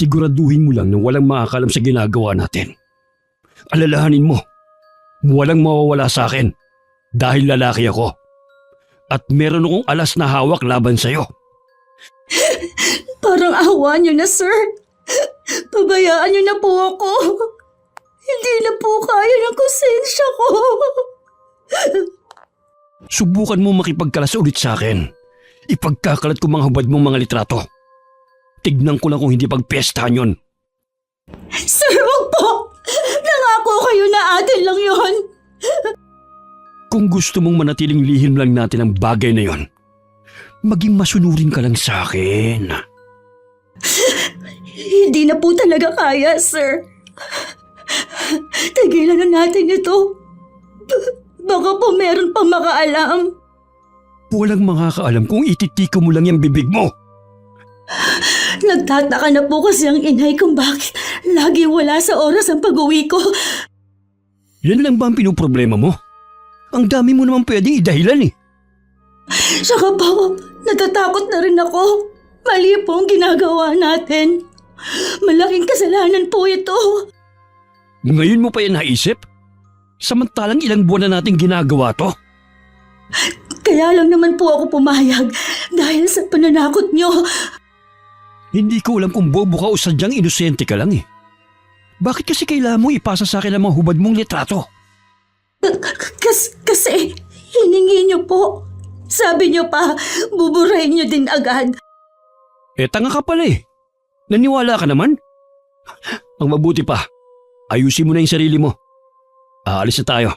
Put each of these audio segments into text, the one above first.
Siguraduhin mo lang na walang makakalam sa ginagawa natin. Alalahanin mo, walang mawawala sa akin dahil lalaki ako. At meron akong alas na hawak laban sa'yo. Parang awa niyo na, sir. Pabayaan niyo na po ako. Hindi na po kaya ng konsensya ko. Subukan mo makipagkalas ulit sa akin. Ipagkakalat ko mga hubad mong mga litrato. Tignan ko lang kung hindi pagpestahan yun. Sir, wag po. Nangako kayo na atin lang yon. Kung gusto mong manatiling lihim lang natin ang bagay na yon, maging masunurin ka lang sa akin. Hindi na po talaga kaya, sir. Tigilan na natin ito. Baka po meron pang makaalam. Walang makakaalam kung ititiko mo lang yung bibig mo. Nagtataka na po kasi ang inay kung bakit lagi wala sa oras ang pag-uwi ko. Yan lang ba ang pinoproblema mo? Ang dami mo naman pwedeng idahilan eh. Saka po, natatakot na rin ako. Mali po ang ginagawa natin. Malaking kasalanan po ito. Ngayon mo pa yan naisip? Samantalang ilang buwan na nating ginagawa to. Kaya lang naman po ako pumayag dahil sa pananakot niyo. Hindi ko alam kung bobo ka o sadyang inosente ka lang eh. Bakit kasi kailangan mo ipasa sa akin ang mga hubad mong litrato? Kasi hiningi niyo po. Sabi niyo pa, buburahin niyo din agad. Tanga ka pala eh. Naniwala ka naman? Ang mabuti pa, ayusin mo na yung sarili mo. Aalis na tayo.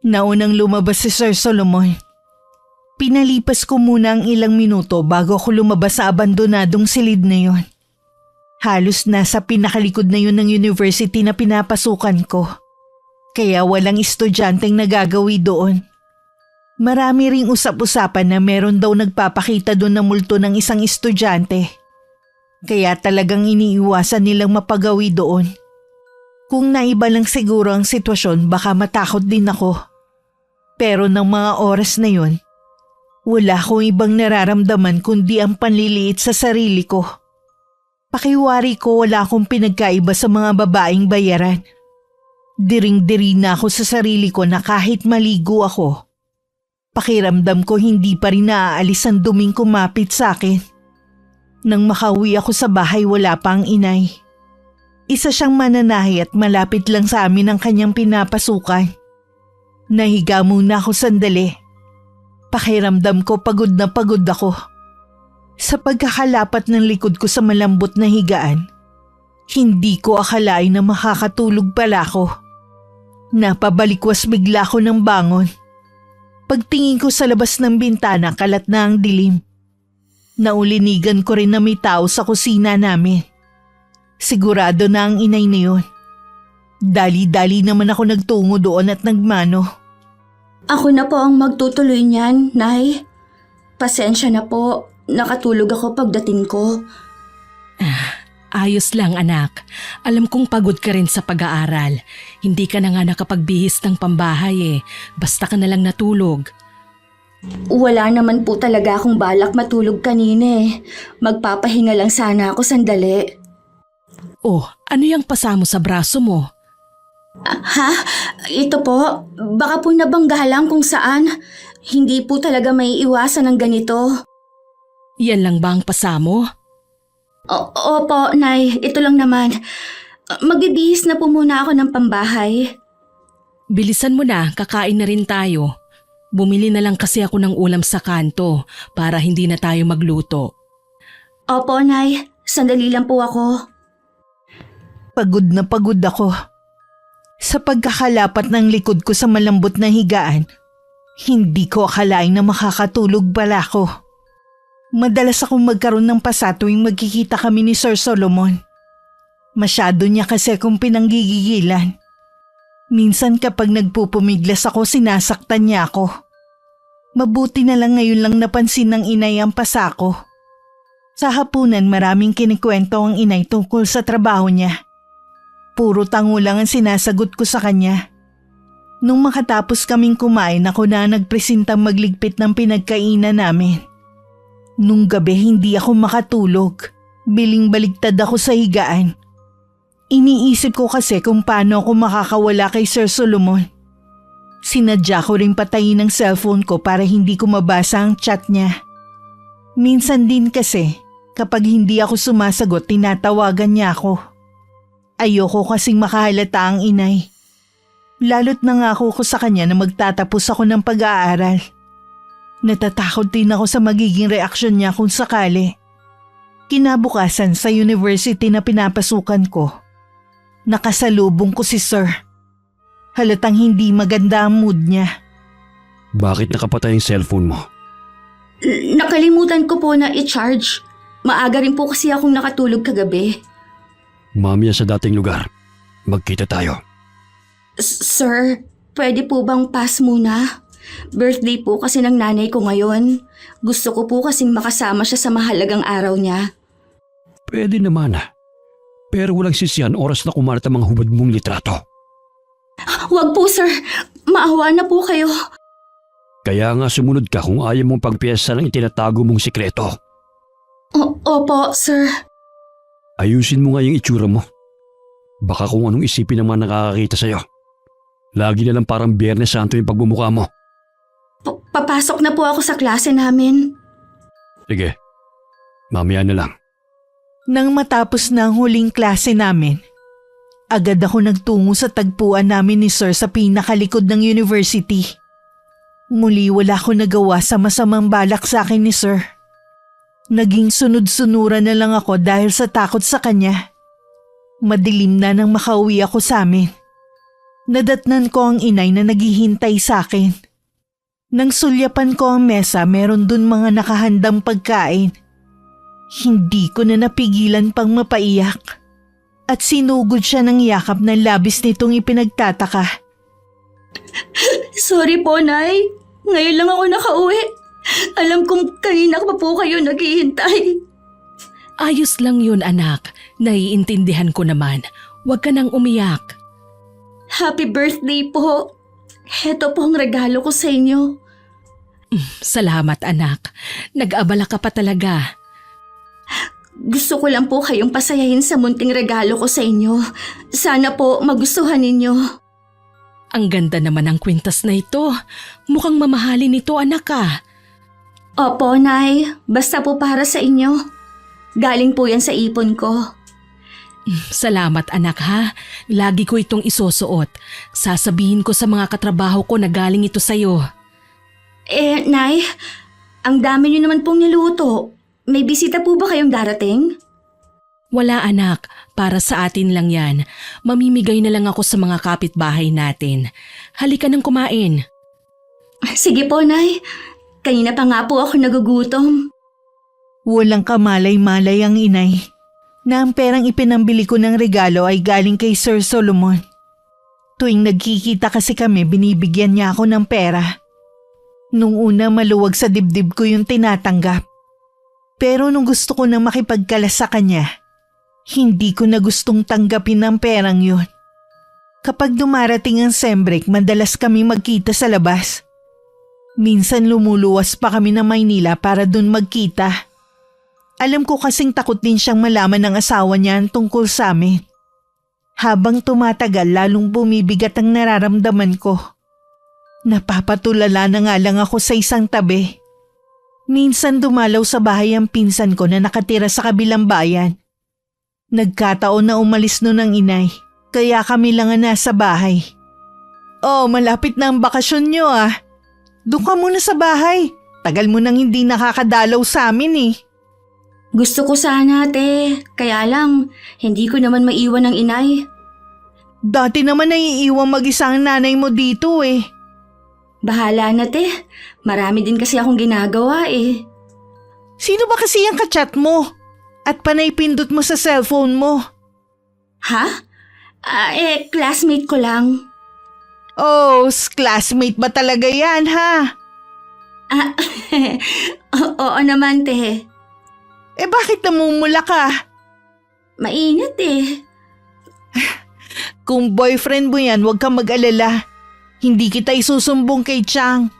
Naunang lumabas si Sir Solomon. Pinalipas ko muna ang ilang minuto bago ako lumabas sa abandonadong silid na yon. Halos nasa pinakalikod na yun ng university na pinapasukan ko. Kaya walang estudyanteng nagagawi doon. Marami ring usap-usapan na meron daw nagpapakita doon na multo ng isang estudyante. Kaya talagang iniiwasan nilang mapagawi doon. Kung naiba lang siguro ang sitwasyon, baka matakot din ako. Pero ng mga oras na yun, wala akong ibang nararamdaman kundi ang panliliit sa sarili ko. Pakiwari ko wala akong pinagkaiba sa mga babaeng bayaran. Diring-diri na ako sa sarili ko na kahit maligo ako. Pakiramdam ko hindi pa rin naaalis ang duming kumapit sa akin. Nang makauwi ako sa bahay wala pa ang inay. Isa siyang mananahi at malapit lang sa amin ang kanyang pinapasukan. Nahiga muna ako sandali. Pakiramdam ko pagod na pagod ako. Sa pagkakalapat ng likod ko sa malambot na higaan, hindi ko akalain na makakatulog pala ako. Napabalikwas bigla ako ng bangon. Pagtingin ko sa labas ng bintana, kalat na ang dilim. Naulinigan ko rin na may tao sa kusina namin. Sigurado na ang inay na yun. Dali-dali naman ako nagtungo doon at nagmano. Ako na po ang magtutuloy niyan, Nay. Pasensya na po. Nakatulog ako pagdating ko. Ayos lang anak. Alam kong pagod ka rin sa pag-aaral. Hindi ka na nga nakapagbihis ng pambahay eh. Basta ka na lang natulog. Wala naman po talaga akong balak matulog kanina eh. Magpapahinga lang sana ako sandali. Oh, ano yung pasamo sa braso mo? Ha? Ito po, baka po nabangga lang kung saan. Hindi po talaga may iwasan ng ganito. Yan lang ba ang pasamo? Opo, Nay. Ito lang naman. Magbibihis na po muna ako ng pambahay. Bilisan mo na, kakain na rin tayo. Bumili na lang kasi ako ng ulam sa kanto para hindi na tayo magluto. Opo, Nay. Sandali lang po ako. Pagod na pagod ako. Sa pagkakalapat ng likod ko sa malambot na higaan, hindi ko akalain na makakatulog pala ako. Madalas akong magkaroon ng pasa tuwing magkikita kami ni Sir Solomon. Masyado niya kasi akong pinanggigigilan. Minsan kapag nagpupumiglas ako, sinasaktan niya ako. Mabuti na lang ngayon lang napansin ng inay ang pasa ko. Sa hapunan maraming kinikwento ang inay tungkol sa trabaho niya. Puro tango lang ang sinasagot ko sa kanya. Nung makatapos kaming kumain, ako na nagpresentang magligpit ng pinagkainan namin. Nung gabi hindi ako makatulog. Biling baligtad ako sa higaan. Iniisip ko kasi kung paano ako makakawala kay Sir Solomon. Sinadya ko ring patayin ang cellphone ko para hindi ko mabasa ang chat niya. Minsan din kasi, kapag hindi ako sumasagot, tinatawagan niya ako. Ayoko kasing makahalata ang inay. Lalo't nangako ko sa kanya na magtatapos ako ng pag-aaral. Natatakot din ako sa magiging reaksyon niya kung sakali. Kinabukasan sa university na pinapasukan ko, nakasalubong ko si Sir. Halatang hindi maganda ang mood niya. Bakit nakapatay ang cellphone mo? Nakalimutan ko po na i-charge. Maaga rin po kasi akong nakatulog kagabi. Mamaya sa dating lugar. Magkita tayo. Sir, pwede po bang pass muna? Birthday po kasi ng nanay ko ngayon. Gusto ko po kasing makasama siya sa mahalagang araw niya. Pwede naman. Pero walang sisiyan oras na kumalat ang mga hubad mong litrato. Wag po sir, maawa na po kayo. Kaya nga sumunod ka kung ayaw mong pagpiyesa ng itinatago mong sikreto. Opo, sir. Ayusin mo nga yung itsura mo. Baka kung anong isipin ng mga nakakakita sa'yo. Lagi na lang parang Biyernes Santo yung pagbumukha mo. Papasok na po ako sa klase namin. Sige, mamaya na lang. Nang matapos na ang huling klase namin, agad ako nagtungo sa tagpuan namin ni Sir sa pinakalikod ng university. Muli wala ko nagawa sa masamang balak sa akin ni Sir. Naging sunod-sunuran na lang ako dahil sa takot sa kanya. Madilim na nang makauwi ako sa amin. Nadatnan ko ang inay na naghihintay sa akin. Nang sulyapan ko ang mesa, meron dun mga nakahandang pagkain. Hindi ko na napigilan pang mapaiyak. At sinugod siya ng yakap na labis nitong ipinagtataka. Sorry po, Nay. Ngayon lang ako nakauwi. Alam kong kanina pa po kayo naghihintay. Ayos lang yun anak, naiintindihan ko naman. Huwag ka nang umiyak. Happy birthday po. Heto po ang regalo ko sa inyo. Salamat anak, nag-abala ka pa talaga. Gusto ko lang po kayong pasayahin sa munting regalo ko sa inyo. Sana po magustuhan ninyo. Ang ganda naman ng kwintas na ito. Mukhang mamahalin ito anak ah. Opo, Nay. Basta po para sa inyo. Galing po yan sa ipon ko. Salamat anak ha. Lagi ko itong isusuot. Sasabihin ko sa mga katrabaho ko na galing ito sa'yo. Nay, ang dami niyo naman pong niluto. May bisita po ba kayong darating? Wala anak, para sa atin lang yan. Mamimigay na lang ako sa mga kapitbahay natin. Halika nang kumain. Sige po, Nay. Kanina pa nga po ako nagugutom. Walang kamalay-malay ang inay na ang perang ipinambili ko ng regalo ay galing kay Sir Solomon. Tuwing nagkikita kasi kami, binibigyan niya ako ng pera. Nung una maluwag sa dibdib ko yung tinatanggap. Pero nung gusto ko na makipagkalas sa kanya, hindi ko na gustong tanggapin ang perang yun. Kapag dumarating ang sem break, madalas kami magkita sa labas. Minsan lumuluwas pa kami ng Maynila para dun magkita. Alam ko kasing takot din siyang malaman ng asawa niya ang tungkol sa amin. Habang tumatagal, lalong bumibigat ang nararamdaman ko. Napapatulala na nga lang ako sa isang tabi. Minsan dumalaw sa bahay ang pinsan ko na nakatira sa kabilang bayan. Nagkataon na umalis nun ang inay, kaya kami lang ang nasa bahay. Oh, malapit na ang bakasyon nyo ah. Doon ka muna sa bahay. Tagal mo nang hindi nakakadalaw sa amin eh. Gusto ko sana, ate. Kaya lang, hindi ko naman maiwan ng inay. Dati naman naiiwan mag-isa ang nanay mo dito eh. Bahala na, te. Marami din kasi akong ginagawa eh. Sino ba kasi ang kachat mo? At panay pindot mo sa cellphone mo? Ha? Classmate ko lang. Oh, classmate ba talaga yan ha? Oo naman, te. Eh bakit namumula ka? Mainit eh. Kung boyfriend mo yan, huwag kang mag-alala. Hindi kita isusumbong kay Chang.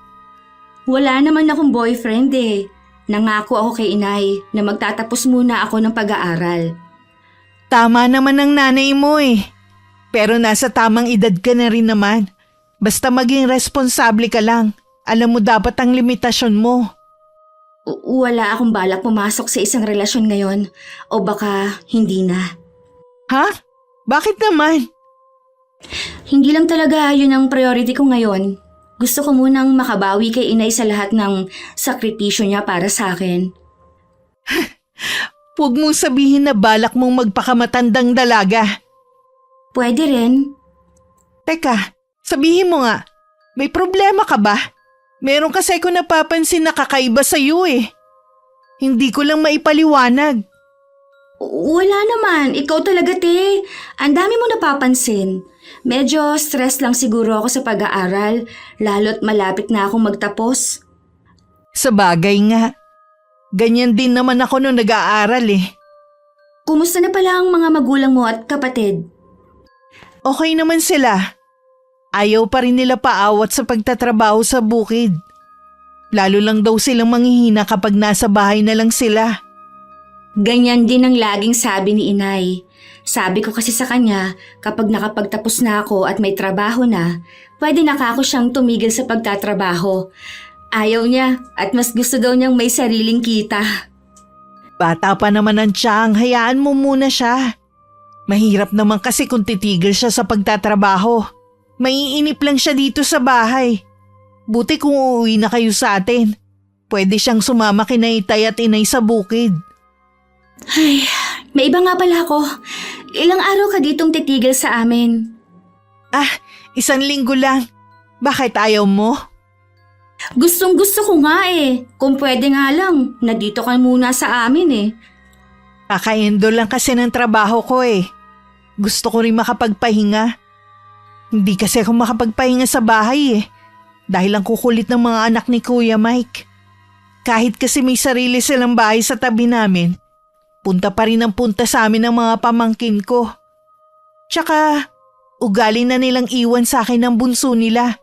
Wala naman akong boyfriend eh. Nangako ako kay inay na magtatapos muna ako ng pag-aaral. Tama naman ang nanay mo eh. Pero nasa tamang edad ka na rin naman. Basta maging responsable ka lang. Alam mo dapat ang limitasyon mo. Wala akong balak pumasok sa isang relasyon ngayon o baka hindi na. Ha? Bakit naman? Hindi lang talaga yun ang priority ko ngayon. Gusto ko munang makabawi kay inay sa lahat ng sakripisyo niya para sa akin. Huwag mong sabihin na balak mong magpakamatandang dalaga. Pwede rin. Teka, sabihin mo nga, may problema ka ba? Meron kasi ko napapansin na kakaiba sa iyo eh. Hindi ko lang maipaliwanag. Wala naman. Ikaw talaga, te. Ang dami mo napapansin. Medyo stress lang siguro ako sa pag-aaral, lalo't malapit na akong magtapos. Sa bagay nga. Ganyan din naman ako nung nag-aaral eh. Kumusta na pala ang mga magulang mo at kapatid? Okay naman sila. Ayaw pa rin nila paawat sa pagtatrabaho sa bukid. Lalo lang daw silang manghihina kapag nasa bahay na lang sila. Ganyan din ang laging sabi ni inay. Sabi ko kasi sa kanya, kapag nakapagtapos na ako at may trabaho na, pwede na ako siyang tumigil sa pagtatrabaho. Ayaw niya at mas gusto daw niyang may sariling kita. Bata pa naman ang tiyang, hayaan mo muna siya. Mahirap naman kasi kung titigil siya sa pagtatrabaho. Maiinip lang siya dito sa bahay. Buti kung uuwi na kayo sa atin. Pwede siyang sumama kina itay at inay sa bukid. Ay, may iba nga pala ako. Ilang araw ka ditong titigil sa amin? Ah, 1 linggo lang. Bakit ayaw mo? Gustong gusto ko nga eh. Kung pwede nga lang, nandito ka muna sa amin eh. Kakaendo lang kasi ng trabaho ko eh. Gusto ko rin makapagpahinga. Hindi kasi ako makapagpahinga sa bahay eh. Dahil ang kukulit ng mga anak ni Kuya Mike. Kahit kasi may sarili silang bahay sa tabi namin, punta pa rin ang punta sa amin ng mga pamangkin ko. Tsaka, ugali na nilang iwan sa akin ang bunso nila.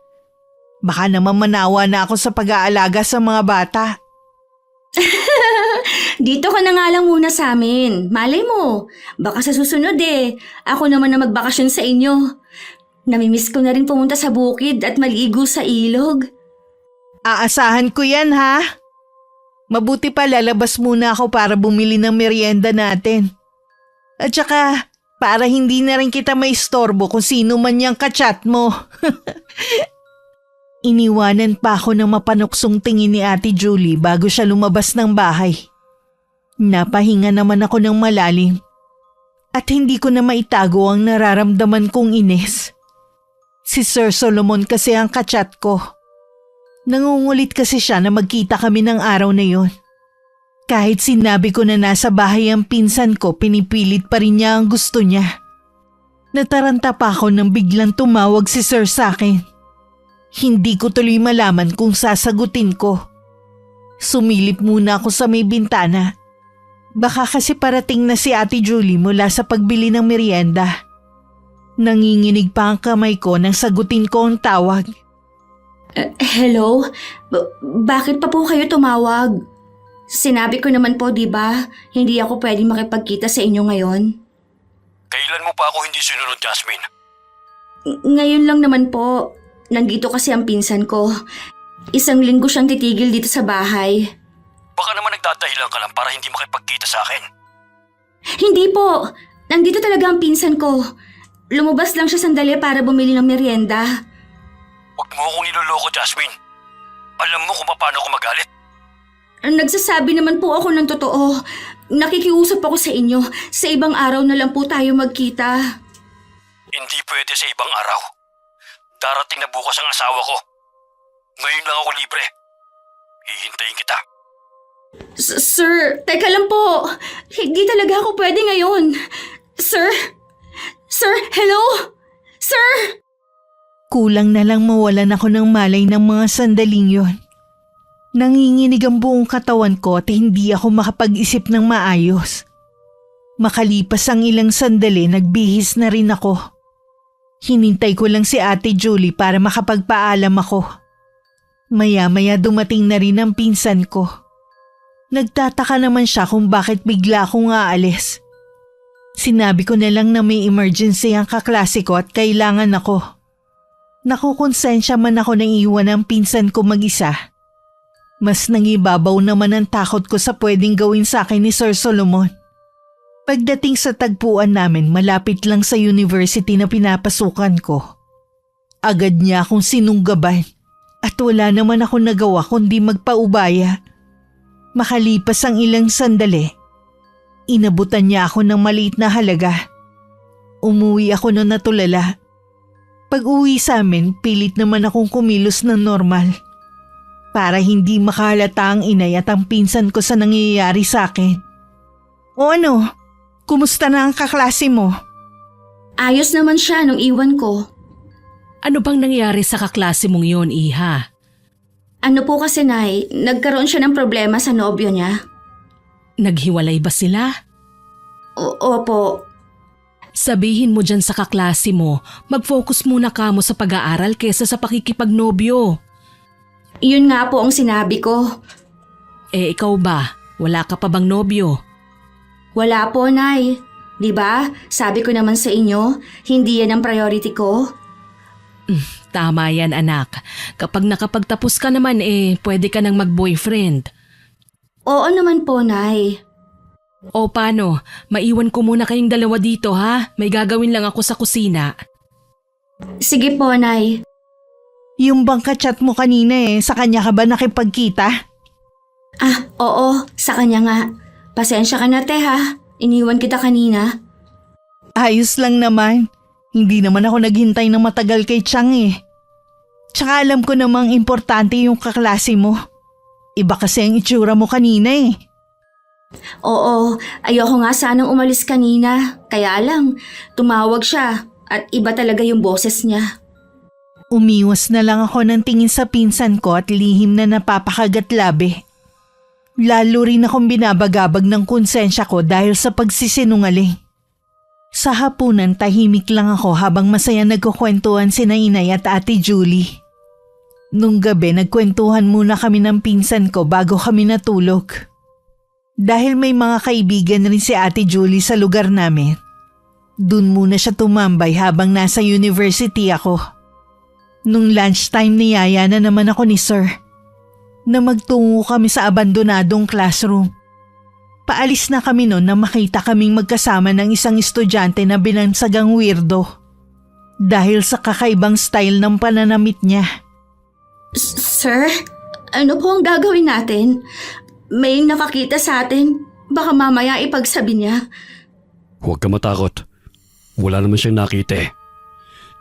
Baka naman manawa na ako sa pag-aalaga sa mga bata. Dito ka na nga lang muna sa amin. Malay mo, baka sa susunod eh. Ako naman na magbakasyon sa inyo. Namimiss ko na rin pumunta sa bukid at maligo sa ilog. Aasahan ko yan ha. Mabuti pa lalabas muna ako para bumili ng merienda natin. At saka, para hindi na rin kita maistorbo kung sino man yung kachat mo. Iniwanan pa ako ng mapanuksong tingin ni Ate Julie bago siya lumabas ng bahay. Napahinga naman ako ng malalim. At hindi ko na maitago ang nararamdaman kong inis. Si Sir Solomon kasi ang kachat ko. Nangungulit kasi siya na magkita kami ng araw na yon. Kahit sinabi ko na nasa bahay ang pinsan ko, pinipilit pa rin niya ang gusto niya. Nataranta pa ako nang biglang tumawag si Sir sa akin. Hindi ko tuloy malaman kung sasagutin ko. Sumilip muna ako sa may bintana. Baka kasi parating na si Ate Julie mula sa pagbili ng merienda. Nanginginig pa ang kamay ko nang sagutin ko ang tawag. Hello? Bakit pa po kayo tumawag? Sinabi ko naman po, di ba? Hindi ako pwedeng makipagkita sa inyo ngayon. Kailan mo pa ako hindi sinunod, Jasmine? Ngayon lang naman po. Nandito kasi ang pinsan ko. 1 linggo siyang titigil dito sa bahay. Baka naman nagdadahilan ka lang para hindi makipagkita sa akin. Hindi po. Nandito talaga ang pinsan ko. Lumabas lang siya sandali para bumili ng merienda. Huwag mo akong niloloko, Jasmine. Alam mo kung paano ako magalit. Nagsasabi naman po ako ng totoo. Nakikiusap ako sa inyo. Sa ibang araw na lang po tayo magkita. Hindi pwede sa ibang araw. Darating na bukas ang asawa ko. Ngayon lang ako libre. Hihintayin kita. Sir, teka lang po. Hindi talaga ako pwede ngayon. Sir? Sir, hello? Sir? Kulang na lang mawalan ako ng malay ng mga sandaling yon. Nanginginig ang buong katawan ko at hindi ako makapag-isip ng maayos. Makalipas ang ilang sandali, nagbihis na rin ako. Hinintay ko lang si Ate Julie para makapagpaalam ako. Maya-maya dumating na rin ang pinsan ko. Nagtataka naman siya kung bakit bigla akong aalis. Sinabi ko na lang na may emergency ang kaklase ko at kailangan ako. Nakukonsensya man ako nang iwan ang pinsan ko mag-isa. Mas nangibabaw naman ang takot ko sa pwedeng gawin sa akin ni Sir Solomon. Pagdating sa tagpuan namin, malapit lang sa university na pinapasukan ko. Agad niya akong sinunggaban at wala naman ako nagawa kundi magpaubaya. Makalipas ang ilang sandali, inabutan niya ako ng maliit na halaga. Umuwi ako noon natulala. Pag-uwi sa amin, pilit naman akong kumilos ng normal. Para hindi makahalata ang inay at ang pinsan ko sa nangyayari sa akin. O ano? Kumusta na ang kaklase mo? Ayos naman siya nung iwan ko. Ano bang nangyari sa kaklase mong yon, Iha? Ano po kasi, Nay, nagkaroon siya ng problema sa nobyo niya. Naghiwalay ba sila? Opo. Sabihin mo dyan sa kaklase mo, mag-focus muna ka mo sa pag-aaral kesa sa pakikipagnobyo. Yun nga po ang sinabi ko. Eh ikaw ba? Wala ka pa bang nobyo? Wala po, Nay. Diba? Sabi ko naman sa inyo, hindi yan ang priority ko. Tama yan, anak. Kapag nakapagtapos ka naman pwede ka nang mag-boyfriend. Oo naman po, Nay. O paano? Maiwan ko muna kayong dalawa dito, ha? May gagawin lang ako sa kusina. Sige po, Nay. Yung bang ka-chat mo kanina sa kanya ka ba nakipagkita? Oo, sa kanya nga. Pasensya ka na, te, ha? Iniwan kita kanina. Ayos lang naman. Hindi naman ako naghintay ng matagal kay Chang Tsaka alam ko namang importante yung kaklase mo. Iba kasi ang itsura mo kanina Oo, ayoko nga sanang umalis kanina. Kaya lang, tumawag siya at iba talaga yung boses niya. Umiwas na lang ako ng tingin sa pinsan ko at lihim na napapakagat labi. Lalo rin akong binabagabag ng konsensya ko dahil sa pagsisinungaling. Sa hapunan, tahimik lang ako habang masaya nagkukwentuhan sina Inay at Ate Julie. Nung gabi, nagkwentuhan muna kami ng pinsan ko bago kami natulog. Dahil may mga kaibigan rin si Ate Julie sa lugar namin, dun muna siya tumambay habang nasa university ako. Nung lunchtime niyaya na naman ako ni Sir na magtungo kami sa abandonadong classroom. Paalis na kami noon na makita kaming magkasama ng isang estudyante na binansagang weirdo dahil sa kakaibang style ng pananamit niya. Sir, ano po ang gagawin natin? May nakakita sa atin. Baka mamaya ipagsabi niya. Huwag ka matakot. Wala naman siyang nakita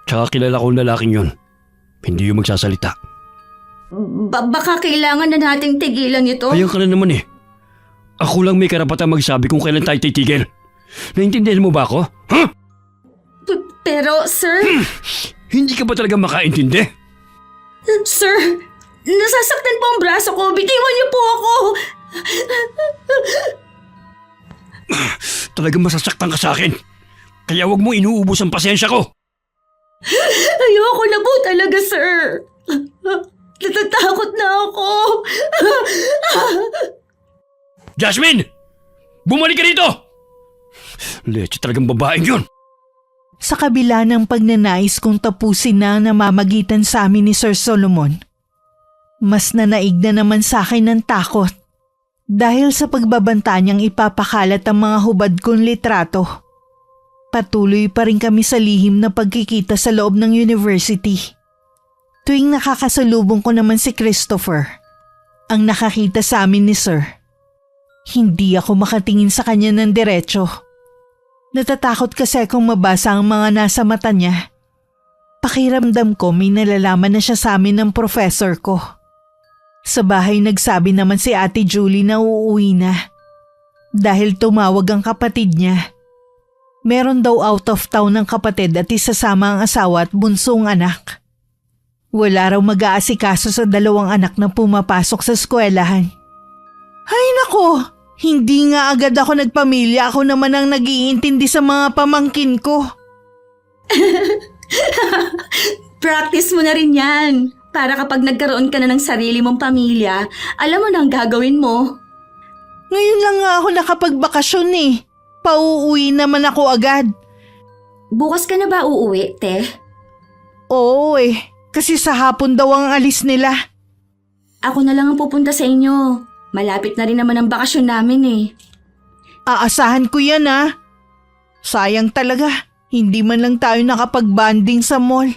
Tsaka kilala ko ang lalaking yun. Hindi yung magsasalita. Baka kailangan na nating tigilan ito. Ayaw ka na naman Ako lang may karapatan magsabi kung kailan tayo titigil. Naintindihan mo ba ako? Ha? Pero, sir... Hindi ka ba talaga makaintindi? Sir, nasasaktan po ang braso ko. Bitiwan niyo po ako. Talagang masasaktan ka sa akin. Kaya wag mo inuubos ang pasensya ko. Ayoko na po talaga, sir. Natatakot na ako. Jasmine! Bumalik ka dito! Leche talagang babaeng yun. Sa kabila ng pagnanais kong tapusin na ang namamagitan sa amin ni Sir Solomon, mas nanaig na naman sa akin ng takot dahil sa pagbabanta niyang ipapakalat ang mga hubad kong litrato. Patuloy pa rin kami sa lihim na pagkikita sa loob ng university. Tuwing nakakasalubong ko naman si Christopher, ang nakakita sa amin ni Sir, hindi ako makatingin sa kanya ng diretso. Natatakot kasi akong mabasa ang mga nasa mata niya. Pakiramdam ko may nalalaman na siya sa amin ng professor ko. Sa bahay nagsabi naman si Ate Julie na uuwi na dahil tumawag ang kapatid niya. Meron daw out of town ng kapatid at isasama ang asawa at bunsong anak. Wala raw mag-aasikaso sa dalawang anak na pumapasok sa eskwelahan. Ay nako, hindi nga agad ako nagpamilya. Ako naman ang nag-iintindi sa mga pamangkin ko. Practice mo na rin yan. Para kapag nagkaroon ka na ng sarili mong pamilya, alam mo na ang gagawin mo. Ngayon lang nga ako nakapagbakasyon eh. Pauuwi naman ako agad. Bukas ka na ba uuwi, te? Oo eh, kasi sa hapon daw ang alis nila. Ako na lang ang pupunta sa inyo. Malapit na rin naman ang bakasyon namin eh. Aasahan ko yan ah. Sayang talaga, hindi man lang tayo nakapag-bonding sa mall.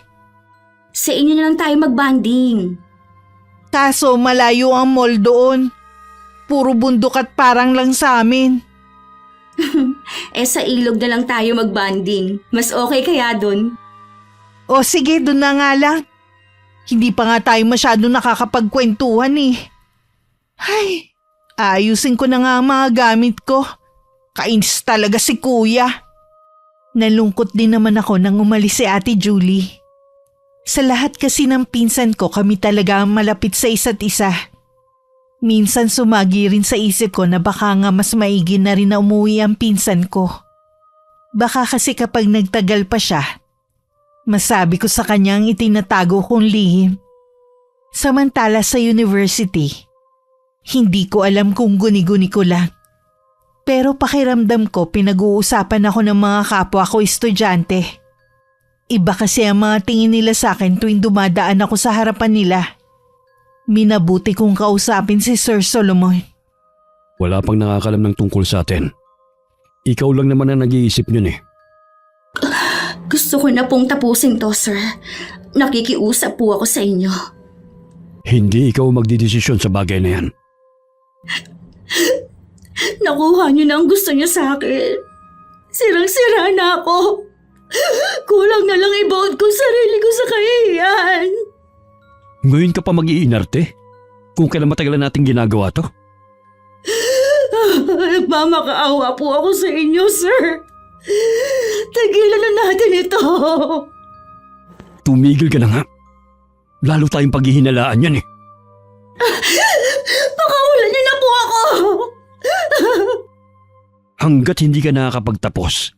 Sa inyo na lang tayo mag-bonding. Kaso malayo ang mall doon. Puro bundok at parang lang sa amin. Sa ilog na lang tayo mag-bonding. Mas okay kaya dun? O sige, doon na nga lang. Hindi pa nga tayo masyado nakakapagkwentuhan eh. Ay, ayusin ko na nga ang mga gamit ko. Kainis talaga si kuya. Nalungkot din naman ako nang umalis si Ate Julie. Sa lahat kasi ng pinsan ko, kami talaga ang malapit sa isa't isa. Minsan sumagi rin sa isip ko na baka nga mas maigi na rin na umuwi ang pinsan ko. Baka kasi kapag nagtagal pa siya, masabi ko sa kanya ang itinatago kong lihim. Samantala sa university, hindi ko alam kung guni-guni ko lang. Pero pakiramdam ko pinag-uusapan ako ng mga kapwa ko estudyante. Iba kasi ang mga tingin nila sa akin tuwing dumadaan ako sa harapan nila. Minabuti kong kausapin si Sir Solomon. Wala pang nakakalam ng tungkol sa atin. Ikaw lang naman ang nag-iisip niyon eh. Gusto ko na pong tapusin to, sir. Nakikiusap po ako sa inyo. Hindi ikaw magdidesisyon sa bagay na yan. Nakuha niyo na ang gusto niyo sa akin. Sirang-sira na ako. Kulang na lang ibaon ko sarili ko sa kahihiyan. Ngayon ka pa mag-iinarte? Kung kailan matagalan natin ginagawa to? Nagmamakaawa po ako sa inyo, sir. Tagilan na natin ito. Tumigil ka na nga. Lalo tayong paghihinalaan yan eh. Pakawalan niyo na po ako. Hanggat hindi ka nakakapagtapos,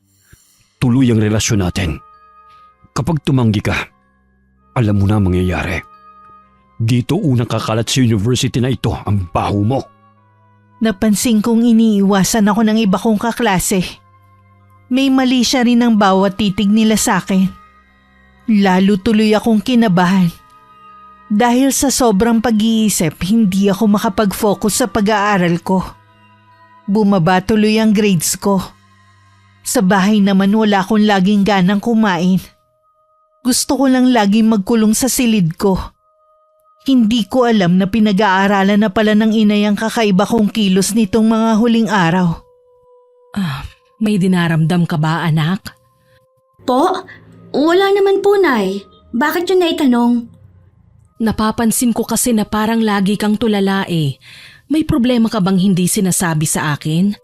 tuloy ang relasyon natin. Kapag tumanggi ka, alam mo na ang mangyayari. Dito unang kakalat sa university na ito ang baho mo. Napansin kong iniiwasan ako ng iba kong kaklase. May mali siya rin ang bawat titig nila sa akin. Lalo tuloy akong kinabahan. Dahil sa sobrang pag-iisip, hindi ako makapag-focus sa pag-aaral ko. Bumaba tuloy ang grades ko. Sa bahay naman wala akong laging ganang kumain. Gusto ko lang laging magkulong sa silid ko. Hindi ko alam na pinag-aaralan na pala ng inay ang kakaiba kong kilos nitong mga huling araw. May dinaramdam ka ba, anak? Po? Wala naman po, Nay. Bakit yun naitanong? Napapansin ko kasi na parang lagi kang tulala eh. May problema ka bang hindi sinasabi sa akin?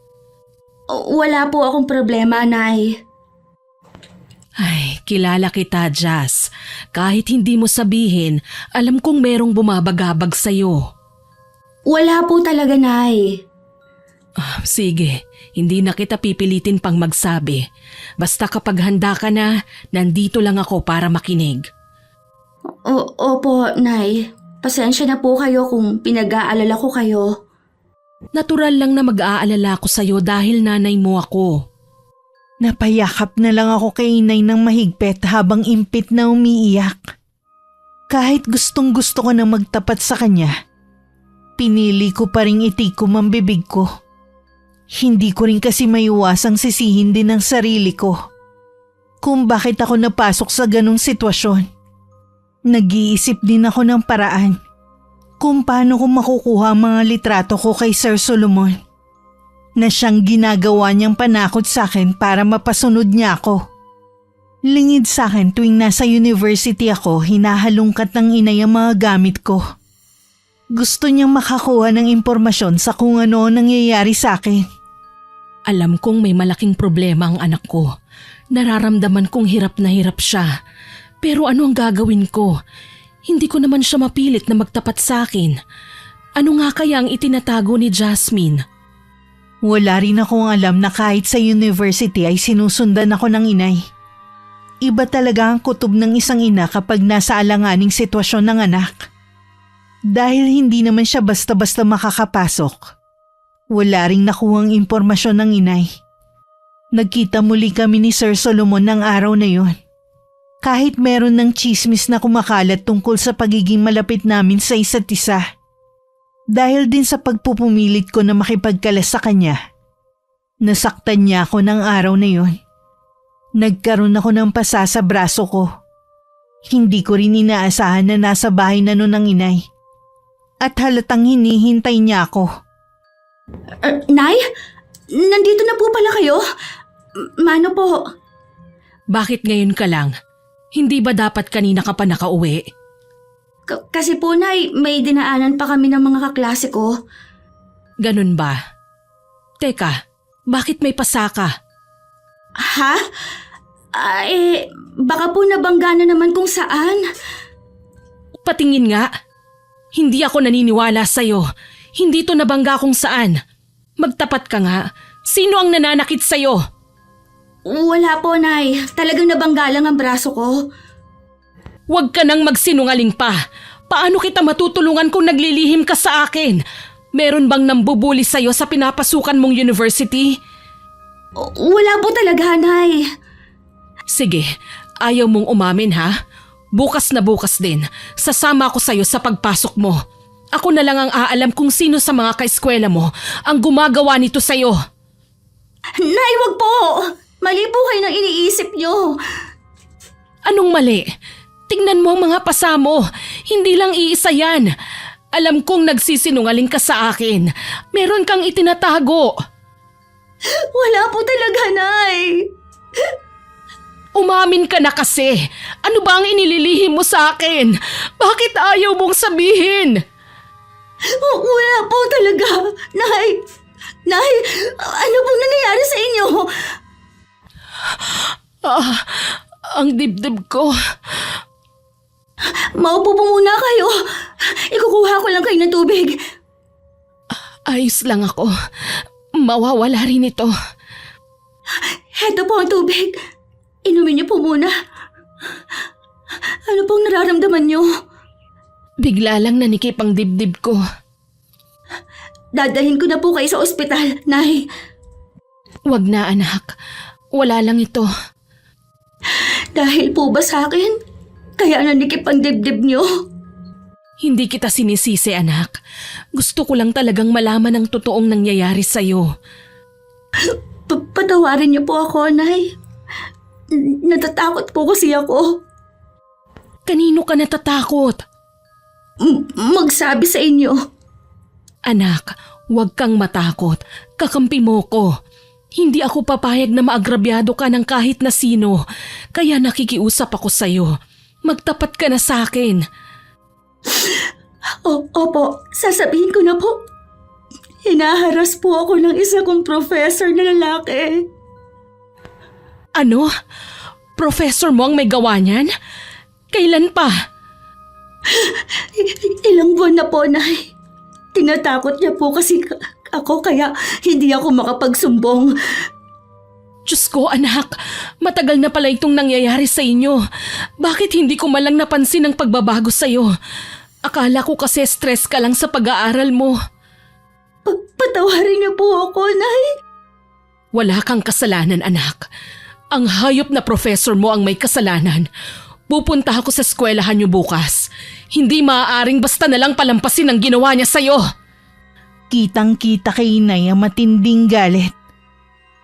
Wala po akong problema, Nay. Ay, kilala kita, Jazz. Kahit hindi mo sabihin, alam kong merong bumabagabag sa'yo. Wala po talaga, Nay. Sige, hindi na kita pipilitin pang magsabi. Basta kapag handa ka na, nandito lang ako para makinig. Opo, Nay. Pasensya na po kayo kung pinag-aalala ko kayo. Natural lang na mag-aalala ko sa'yo dahil nanay mo ako. Napayakap na lang ako kay inay ng mahigpit habang impit na umiiyak. Kahit gustong gusto ko na magtapat sa kanya, pinili ko pa ring itikom ang bibig ko. Hindi ko rin kasi maiwasang sisihin din ang sarili ko kung bakit ako napasok sa ganong sitwasyon. Nag-iisip din ako ng paraan kung paano ko makukuha ang mga litrato ko kay Sir Solomon na siyang ginagawa niyang panakot sa akin para mapasunod niya ako. Lingid sa akin tuwing nasa university ako, hinahalungkat ng inay ang mga gamit ko. Gusto niyang makakuha ng impormasyon sa kung ano nangyayari sa akin. Alam kong may malaking problema ang anak ko. Nararamdaman kong hirap na hirap siya. Pero ano ang gagawin ko? Hindi ko naman siya mapilit na magtapat sa akin. Ano nga kaya ang itinatago ni Jasmine? Wala rin akong alam na kahit sa university ay sinusundan ako ng inay. Iba talaga ang kutob ng isang ina kapag nasa alanganing sitwasyon ng anak. Dahil hindi naman siya basta-basta makakapasok. Wala ring nakuhang impormasyon ng inay. Nagkita muli kami ni Sir Solomon ng araw na yon. Kahit meron ng chismis na kumakalat tungkol sa pagiging malapit namin sa isa't isa. Dahil din sa pagpupumilit ko na makipagkalas sa kanya. Nasaktan niya ako ng araw na yon. Nagkaroon ako ng pasa sa braso ko. Hindi ko rin inaasahan na nasa bahay na nun ang inay. At halatang hinihintay niya ako. Nay? Nandito na po pala kayo? Mano po? Bakit ngayon ka lang? Hindi ba dapat kanina ka pa nakauwi? Kasi po, Nay, may dinaanan pa kami ng mga kaklase ko. Ganun ba? Teka, bakit may pasa ka? Ha? Baka po nabangga na naman kung saan. Patingin nga. Hindi ako naniniwala sa'yo. Hindi to nabangga kung saan. Magtapat ka nga. Sino ang nananakit sa'yo? Wala po, Nay. Talagang nabangga lang ang braso ko. Huwag ka nang magsinungaling pa. Paano kita matutulungan kung naglilihim ka sa akin? Meron bang nambubuli sa'yo sa pinapasukan mong university? Wala po talaga, Nay. Sige, ayaw mong umamin ha? Bukas na bukas din, sasama ako sa'yo sa pagpasok mo. Ako na lang ang aalam kung sino sa mga kaeskwela mo ang gumagawa nito sa'yo. Nay, wag po! Mali po kayo ng iniisip nyo. Anong mali? Tingnan mo ang mga pasa mo. Hindi lang iisa yan. Alam kong nagsisinungaling ka sa akin. Meron kang itinatago. Wala po talaga, Nay. Umamin ka na kasi. Ano ba ang inililihim mo sa akin? Bakit ayaw mong sabihin? Wala po talaga. Nay, ano pong nangyayari sa inyo? Ang dibdib ko. Maupo po muna kayo. Ikukuha ko lang kayo ng tubig. Ayos lang ako. Mawawala rin ito. Heto po ang tubig. Inumin niyo po muna. Ano pong nararamdaman niyo? Bigla lang nanikip ang dibdib ko. Dadalhin ko na po kayo sa ospital, Nay. Wag na anak. Wala lang ito. Dahil po ba sa akin? Kaya nanikip ang dibdib niyo? Hindi kita sinisisi anak. Gusto ko lang talagang malaman ang totoong nangyayari sa'yo. Patawarin niyo po ako, Nay. Natatakot po kasi ako. Kanino ka natatakot? Magsabi sa inyo. Anak, huwag kang matakot. Kakampi mo ko. Hindi ako papayag na maagrabyado ka ng kahit na sino. Kaya nakikiusap ako sa'yo. Magtapat ka na sa akin. Opo, sasabihin ko na po. Hinaharas po ako ng isa kong professor na lalaki. Ano? Professor mo ang may gawa niyan? Kailan pa? Ilang buwan na po, Nay. Tinatakot niya po kasi ako kaya hindi ako makapagsumbong. Diyos ko anak, matagal na pala itong nangyayari sa inyo. Bakit hindi ko malang napansin ang pagbabago sa'yo? Akala ko kasi stress ka lang sa pag-aaral mo. Patawarin niyo po ako, Nay. Wala kang kasalanan anak. Ang hayop na professor mo ang may kasalanan. Pupunta ako sa eskwelahan niyo bukas. Hindi maaaring basta na lang palampasin ang ginawa niya sa'yo. Kitang-kita kay inay ang matinding galit.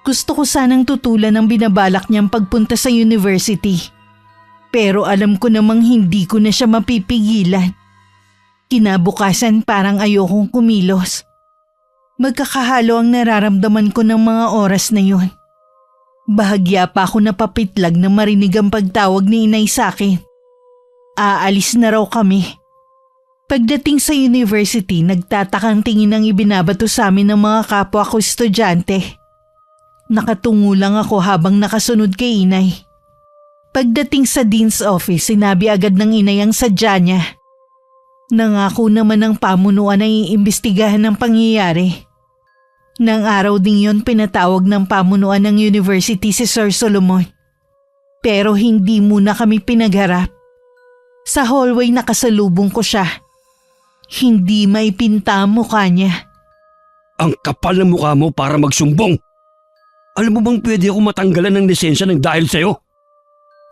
Gusto ko sanang tutulan ang binabalak niyang pagpunta sa university. Pero alam ko namang hindi ko na siya mapipigilan. Kinabukasan parang ayokong kumilos. Magkakahalo ang nararamdaman ko ng mga oras na yun. Bahagya pa ako napapitlag na marinig ang pagtawag ni inay sa akin. Aalis na raw kami. Pagdating sa university, nagtatakang tingin ang ibinabato sa amin ng mga kapwa ko estudyante. Nakatungo lang ako habang nakasunod kay inay. Pagdating sa dean's office, sinabi agad ng inay ang sadya niya. Nangako naman ng pamunuan na iimbestigahan ng pangyayari. Nang araw ding yon pinatawag ng pamunuan ng university si Sir Solomon. Pero hindi muna kami pinagharap. Sa hallway nakasalubong ko siya. Hindi maipinta ang mukha niya. Ang kapal ng mukha mo para magsumbong. Alam mo bang pwede ako matanggalan ng lisensya ng dahil sa'yo?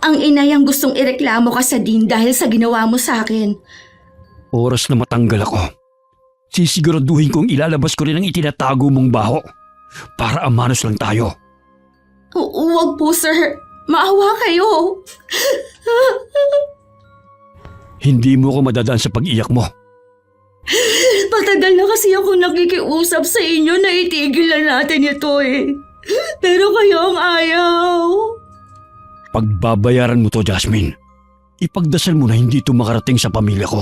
Ang inay ang gustong ireklamo ka sa Dean dahil sa ginawa mo sa akin. Oras na matanggal ako. Sisiguraduhin kong ilalabas ko rin ang itinatago mong baho para amanos lang tayo. Huwag po, sir. Maawa kayo. Hindi mo ko madadaan sa pag-iyak mo. Matagal na kasi ako nakikiusap sa inyo na itigil na natin ito eh. Pero kayo ang ayaw. Pagbabayaran mo to, Jasmine. Ipagdasal mo na hindi ito makarating sa pamilya ko.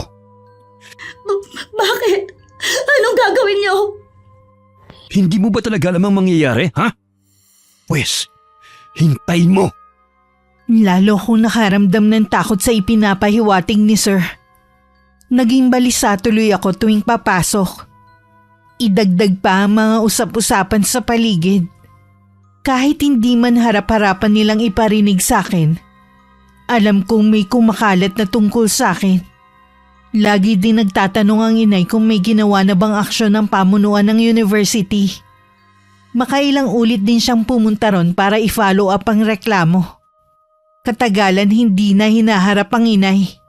Bakit? Anong gagawin niyo? Hindi mo ba talaga alam ang mangyayari, ha? Pwes, hintayin mo. Lalo akong nakaramdam ng takot sa ipinapahiwatig ni Sir. Naging balisa tuloy ako tuwing papasok. Idagdag pa ang mga usap-usapan sa paligid. Kahit hindi man harap-harapan nilang iparinig sa akin, alam kong may kumakalat na tungkol sa akin. Lagi din nagtatanong ang inay kung may ginawa na bang aksyon ng pamunuan ng university. Makailang ulit din siyang pumunta ron para i-follow up ang reklamo. Katagalan hindi na hinaharap ang inay.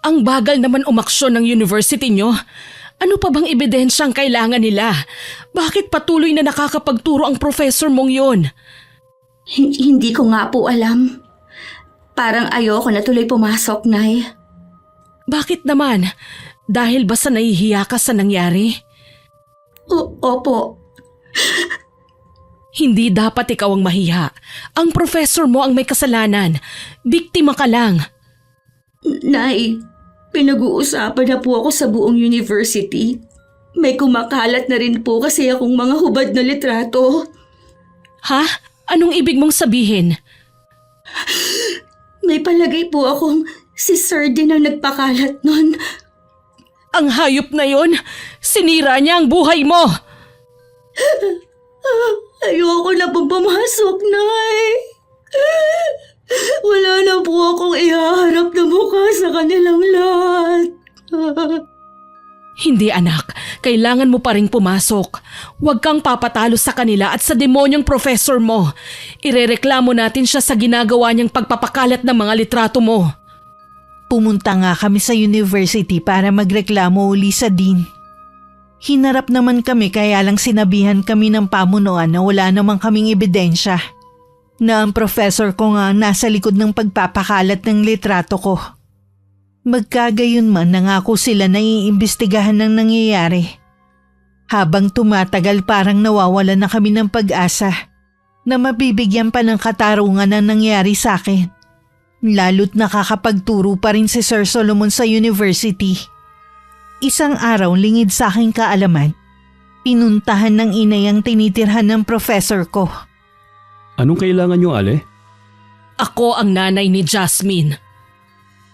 Ang bagal naman umaksyon ng university nyo. Ano pa bang ebidensya ang kailangan nila? Bakit patuloy na nakakapagturo ang professor mong yun? Hindi ko nga po alam. Parang ayoko na tuloy pumasok, Nay. Bakit naman? Dahil ba sa nahihiya ka sa nangyari? Opo. Hindi dapat ikaw ang mahiya. Ang professor mo ang may kasalanan. Biktima ka lang. Nay, pinag-uusapan na po ako sa buong university. May kumakalat na rin po kasi akong mga hubad na litrato. Ha? Anong ibig mong sabihin? May palagay po akong si Sir din ang nagpakalat nun. Ang hayop na yon, sinira niya ang buhay mo. Ayoko na pong pumasok, Nay. Wala na po akong ihaharap na mukha sa kanilang lahat. Hindi anak, kailangan mo pa rin pumasok. Huwag kang papatalo sa kanila at sa demonyong professor mo. Irereklamo natin siya sa ginagawa niyang pagpapakalat ng mga litrato mo. Pumunta nga kami sa university para magreklamo uli sa dean. Hinarap naman kami kaya lang sinabihan kami ng pamunuan na wala namang kaming ebidensya. Na ang professor ko nga nasa likod ng pagpapakalat ng litrato ko. Magkagayon man nangako sila na iimbestigahan ng nangyayari. Habang tumatagal parang nawawalan na kami ng pag-asa na mabibigyan pa ng katarungan ang nangyari sa akin. Lalo't nakakapagturo pa rin si Sir Solomon sa university. Isang araw lingid sa aking kaalaman, pinuntahan ng inay ang tinitirhan ng professor ko. Anong kailangan nyo, Ale? Ako ang nanay ni Jasmine.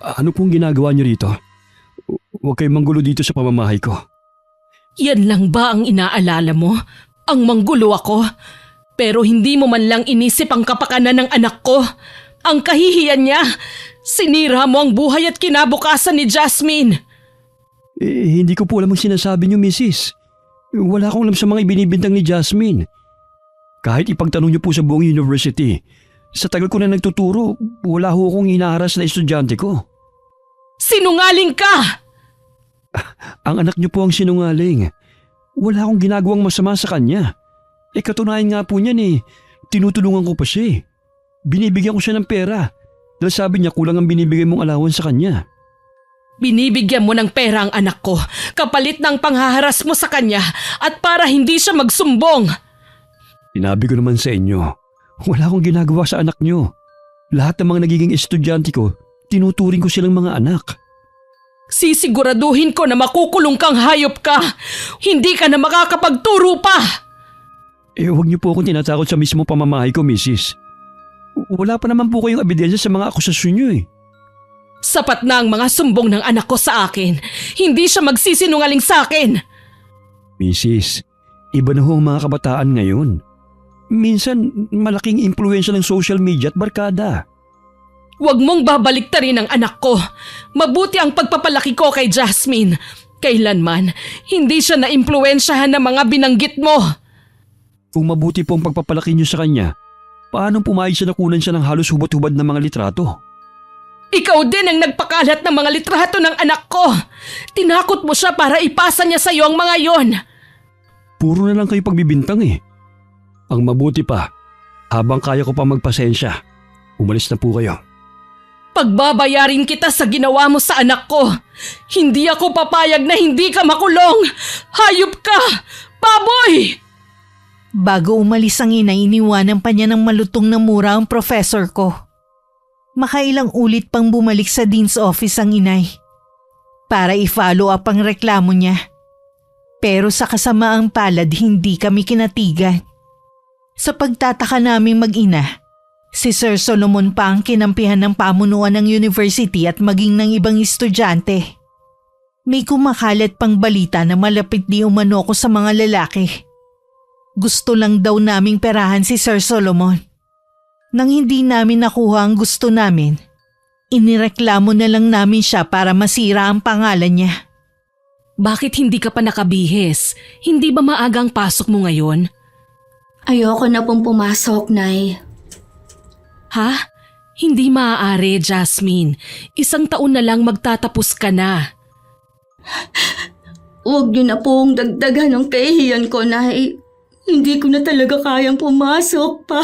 Ano pong ginagawa nyo rito? Huwag kayong manggulo dito sa pamamahay ko. Yan lang ba ang inaalala mo? Ang manggulo ako? Pero hindi mo man lang inisip ang kapakanan ng anak ko. Ang kahihiyan niya. Sinira mo ang buhay at kinabukasan ni Jasmine. Hindi ko po alam ang sinasabi nyo, Mrs. Wala akong alam sa mga ibinibintang ni Jasmine. Kahit ipagtanong nyo po sa buong university, sa tagal ko na nagtuturo, wala ho akong hinaharas na estudyante ko. Sinungaling ka! Ang anak nyo po ang sinungaling. Wala akong ginagawang masama sa kanya. Katunayan nga po niyan tinutulungan ko pa siya. Binibigyan ko siya ng pera dahil sabi niya kulang ang binibigay mong allowance sa kanya. Binibigyan mo ng pera ang anak ko kapalit ng panghaharas mo sa kanya at para hindi siya magsumbong. Sinabi ko naman sa inyo, wala akong ginagawa sa anak nyo. Lahat ng mga nagiging estudyante ko, tinuturing ko silang mga anak. Sisiguraduhin ko na makukulong kang hayop ka. Hindi ka na makakapagturo pa. Huwag niyo po akong tinatakot sa mismo pamamahay ko, Mrs. Wala pa naman po kayong ebidensya sa mga akusasyon niyo . Sapat na ang mga sumbong ng anak ko sa akin. Hindi siya magsisinungaling sa akin. Mrs., iba na ho ang mga kabataan ngayon. Minsan, malaking impluwensya ng social media at barkada. Huwag mong babaliktarin ang anak ko. Mabuti ang pagpapalaki ko kay Jasmine. Kailanman, hindi siya naimpluwensyahan ng mga binanggit mo. Kung mabuti po ang pagpapalaki niyo sa kanya, paano pumayag siya na kunan siya ng halos hubad-hubad na mga litrato? Ikaw din ang nagpakalat ng mga litrato ng anak ko. Tinakot mo siya para ipasa niya sa iyo ang mga yon. Puro na lang kayo pagbibintang eh. Ang mabuti pa, habang kaya ko pa magpasensya, umalis na po kayo. Pagbabayarin kita sa ginawa mo sa anak ko. Hindi ako papayag na hindi ka makulong. Hayop ka! Baboy! Bago umalis ang inay, iniwanan pa niya ng malutong na mura ang professor ko. Makailang ulit pang bumalik sa dean's office ang inay para i-follow up ang reklamo niya. Pero sa kasamaang palad, hindi kami kinatigan. Sa pagtataka naming mag-ina, si Sir Solomon pa ang kinampihan ng pamunuan ng university at maging ng ibang estudyante. May kumakalat pang balita na malapit di umano ko sa mga lalaki. Gusto lang daw naming perahan si Sir Solomon. Nang hindi namin nakuha ang gusto namin, inireklamo na lang namin siya para masira ang pangalan niya. Bakit hindi ka pa nakabihis? Hindi ba maagang pasok mo ngayon? Ayoko na pong pumasok, Nay. Ha? Hindi maaari, Jasmine. 1 taon na lang magtatapos ka na. Huwag niyo na pong dagdagan ang kahihiyan ko, Nay. Hindi ko na talaga kayang pumasok pa.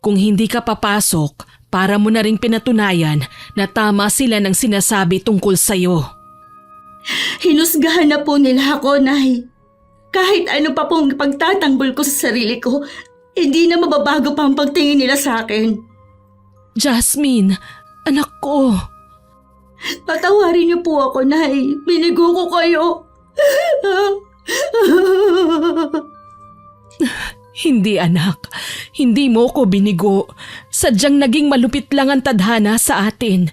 Kung hindi ka papasok, para mo na ring pinatunayan na tama sila ng sinasabi tungkol sa'yo. Hinusgahan na po nila ako, Nay. Kahit ano pa pong pagtatanggol ko sa sarili ko, hindi na mababago pa ang pagtingin nila sa akin. Jasmine, anak ko. Patawarin niyo po ako, Nay. Binigo ko kayo. Hindi anak, hindi mo ko binigo. Sadyang naging malupit lang ang tadhana sa atin.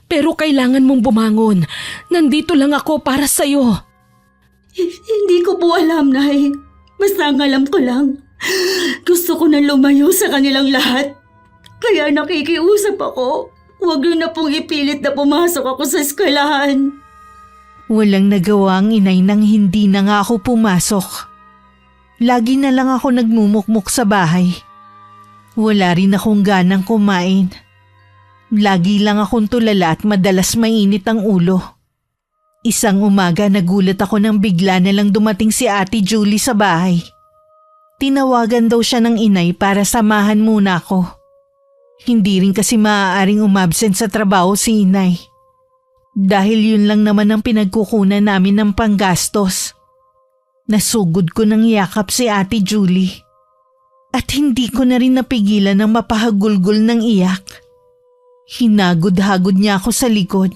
Pero kailangan mong bumangon. Nandito lang ako para sa'yo. Hindi ko po alam, Nay. Basta ang alam ko lang, gusto ko na lumayo sa kanilang lahat. Kaya nakikiusap ako. Huwag niyo na pong ipilit na pumasok ako sa eskwelahan. Walang nagawa ang inay nang hindi na nga ako pumasok. Lagi na lang ako nagmumukmuk sa bahay. Wala rin akong ganang kumain. Lagi lang akong tulala at madalas mainit ang ulo. Isang umaga nagulat ako nang bigla na lang dumating si Ate Julie sa bahay. Tinawagan daw siya ng inay para samahan muna ako. Hindi rin kasi maaaring umabsent sa trabaho si inay. Dahil yun lang naman ang pinagkukunan namin ng panggastos. Nasugod ko ng yakap si Ate Julie. At hindi ko na rin napigilan ng mapahagulgol ng iyak. Hinagod-hagod niya ako sa likod.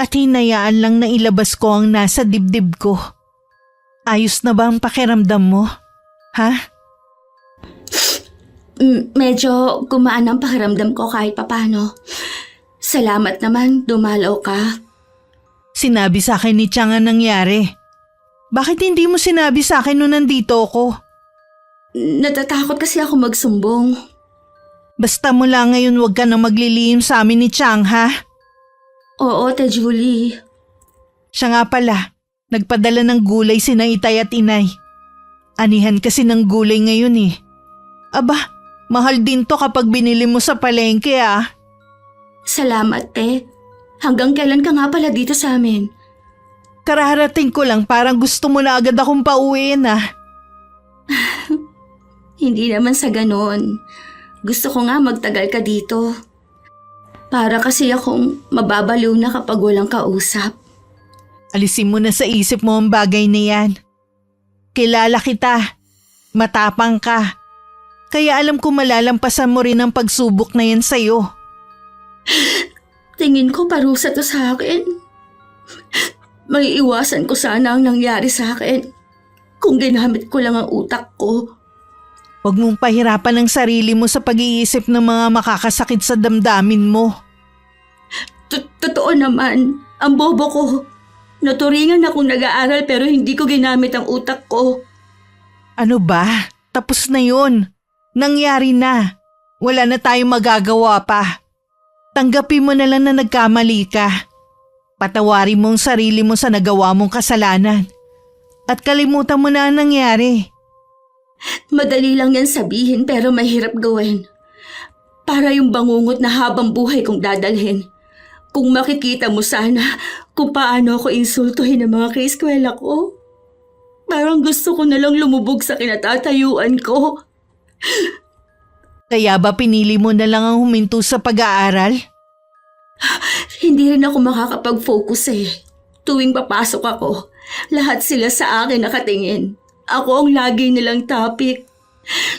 At hinayaan lang na ilabas ko ang nasa dibdib ko. Ayos na ba ang pakiramdam mo? Ha? Medyo gumaan ang pakiramdam ko kahit papano. Salamat naman, dumalaw ka. Sinabi sa akin ni Chang ang nangyari. Bakit hindi mo sinabi sa akin nung nandito ako? Natatakot kasi ako magsumbong. Basta mula ngayon huwag ka na maglilihim sa amin ni Chang, ha? Oo, Te Julie. Siya nga pala, nagpadala ng gulay sina Itay at Inay. Anihan kasi ng gulay ngayon eh. Aba, mahal din to kapag binili mo sa palengke ah. Salamat, Te. Hanggang kailan ka nga pala dito sa amin? Kararating ko lang, parang gusto mo na agad akong pauwiin ah. Hindi naman sa ganon. Gusto ko nga magtagal ka dito. Para kasi akong mababaliw na kapag walang kausap. Alisin mo na sa isip mo ang bagay na yan. Kilala kita. Matapang ka. Kaya alam ko malalampasan mo rin ang pagsubok na yan sa'yo. Tingin ko parusa to sa akin. May iwasan ko sana ang nangyari sa akin kung ginamit ko lang ang utak ko. Huwag mong pahirapan ang sarili mo sa pag-iisip ng mga makakasakit sa damdamin mo. Totoo naman, ang bobo ko. Naturingan akong nag-aaral pero hindi ko ginamit ang utak ko. Ano ba? Tapos na yun. Nangyari na. Wala na tayong magagawa pa. Tanggapin mo na lang na nagkamali ka. Patawarin mo ang sarili mo sa nagawa mong kasalanan. At kalimutan mo na ang nangyari. Madali lang yan sabihin pero mahirap gawin. Para yung bangungot na habang buhay kong dadalhin. Kung makikita mo sana kung paano ako insultuhin ng mga kaeskwela ko. Parang gusto ko na lang lumubog sa kinatatayuan ko. Kaya ba pinili mo na lang ang huminto sa pag-aaral? Hindi rin ako makakapag-focus eh. Tuwing papasok ako, lahat sila sa akin nakatingin. Ako ang lagi nilang topic.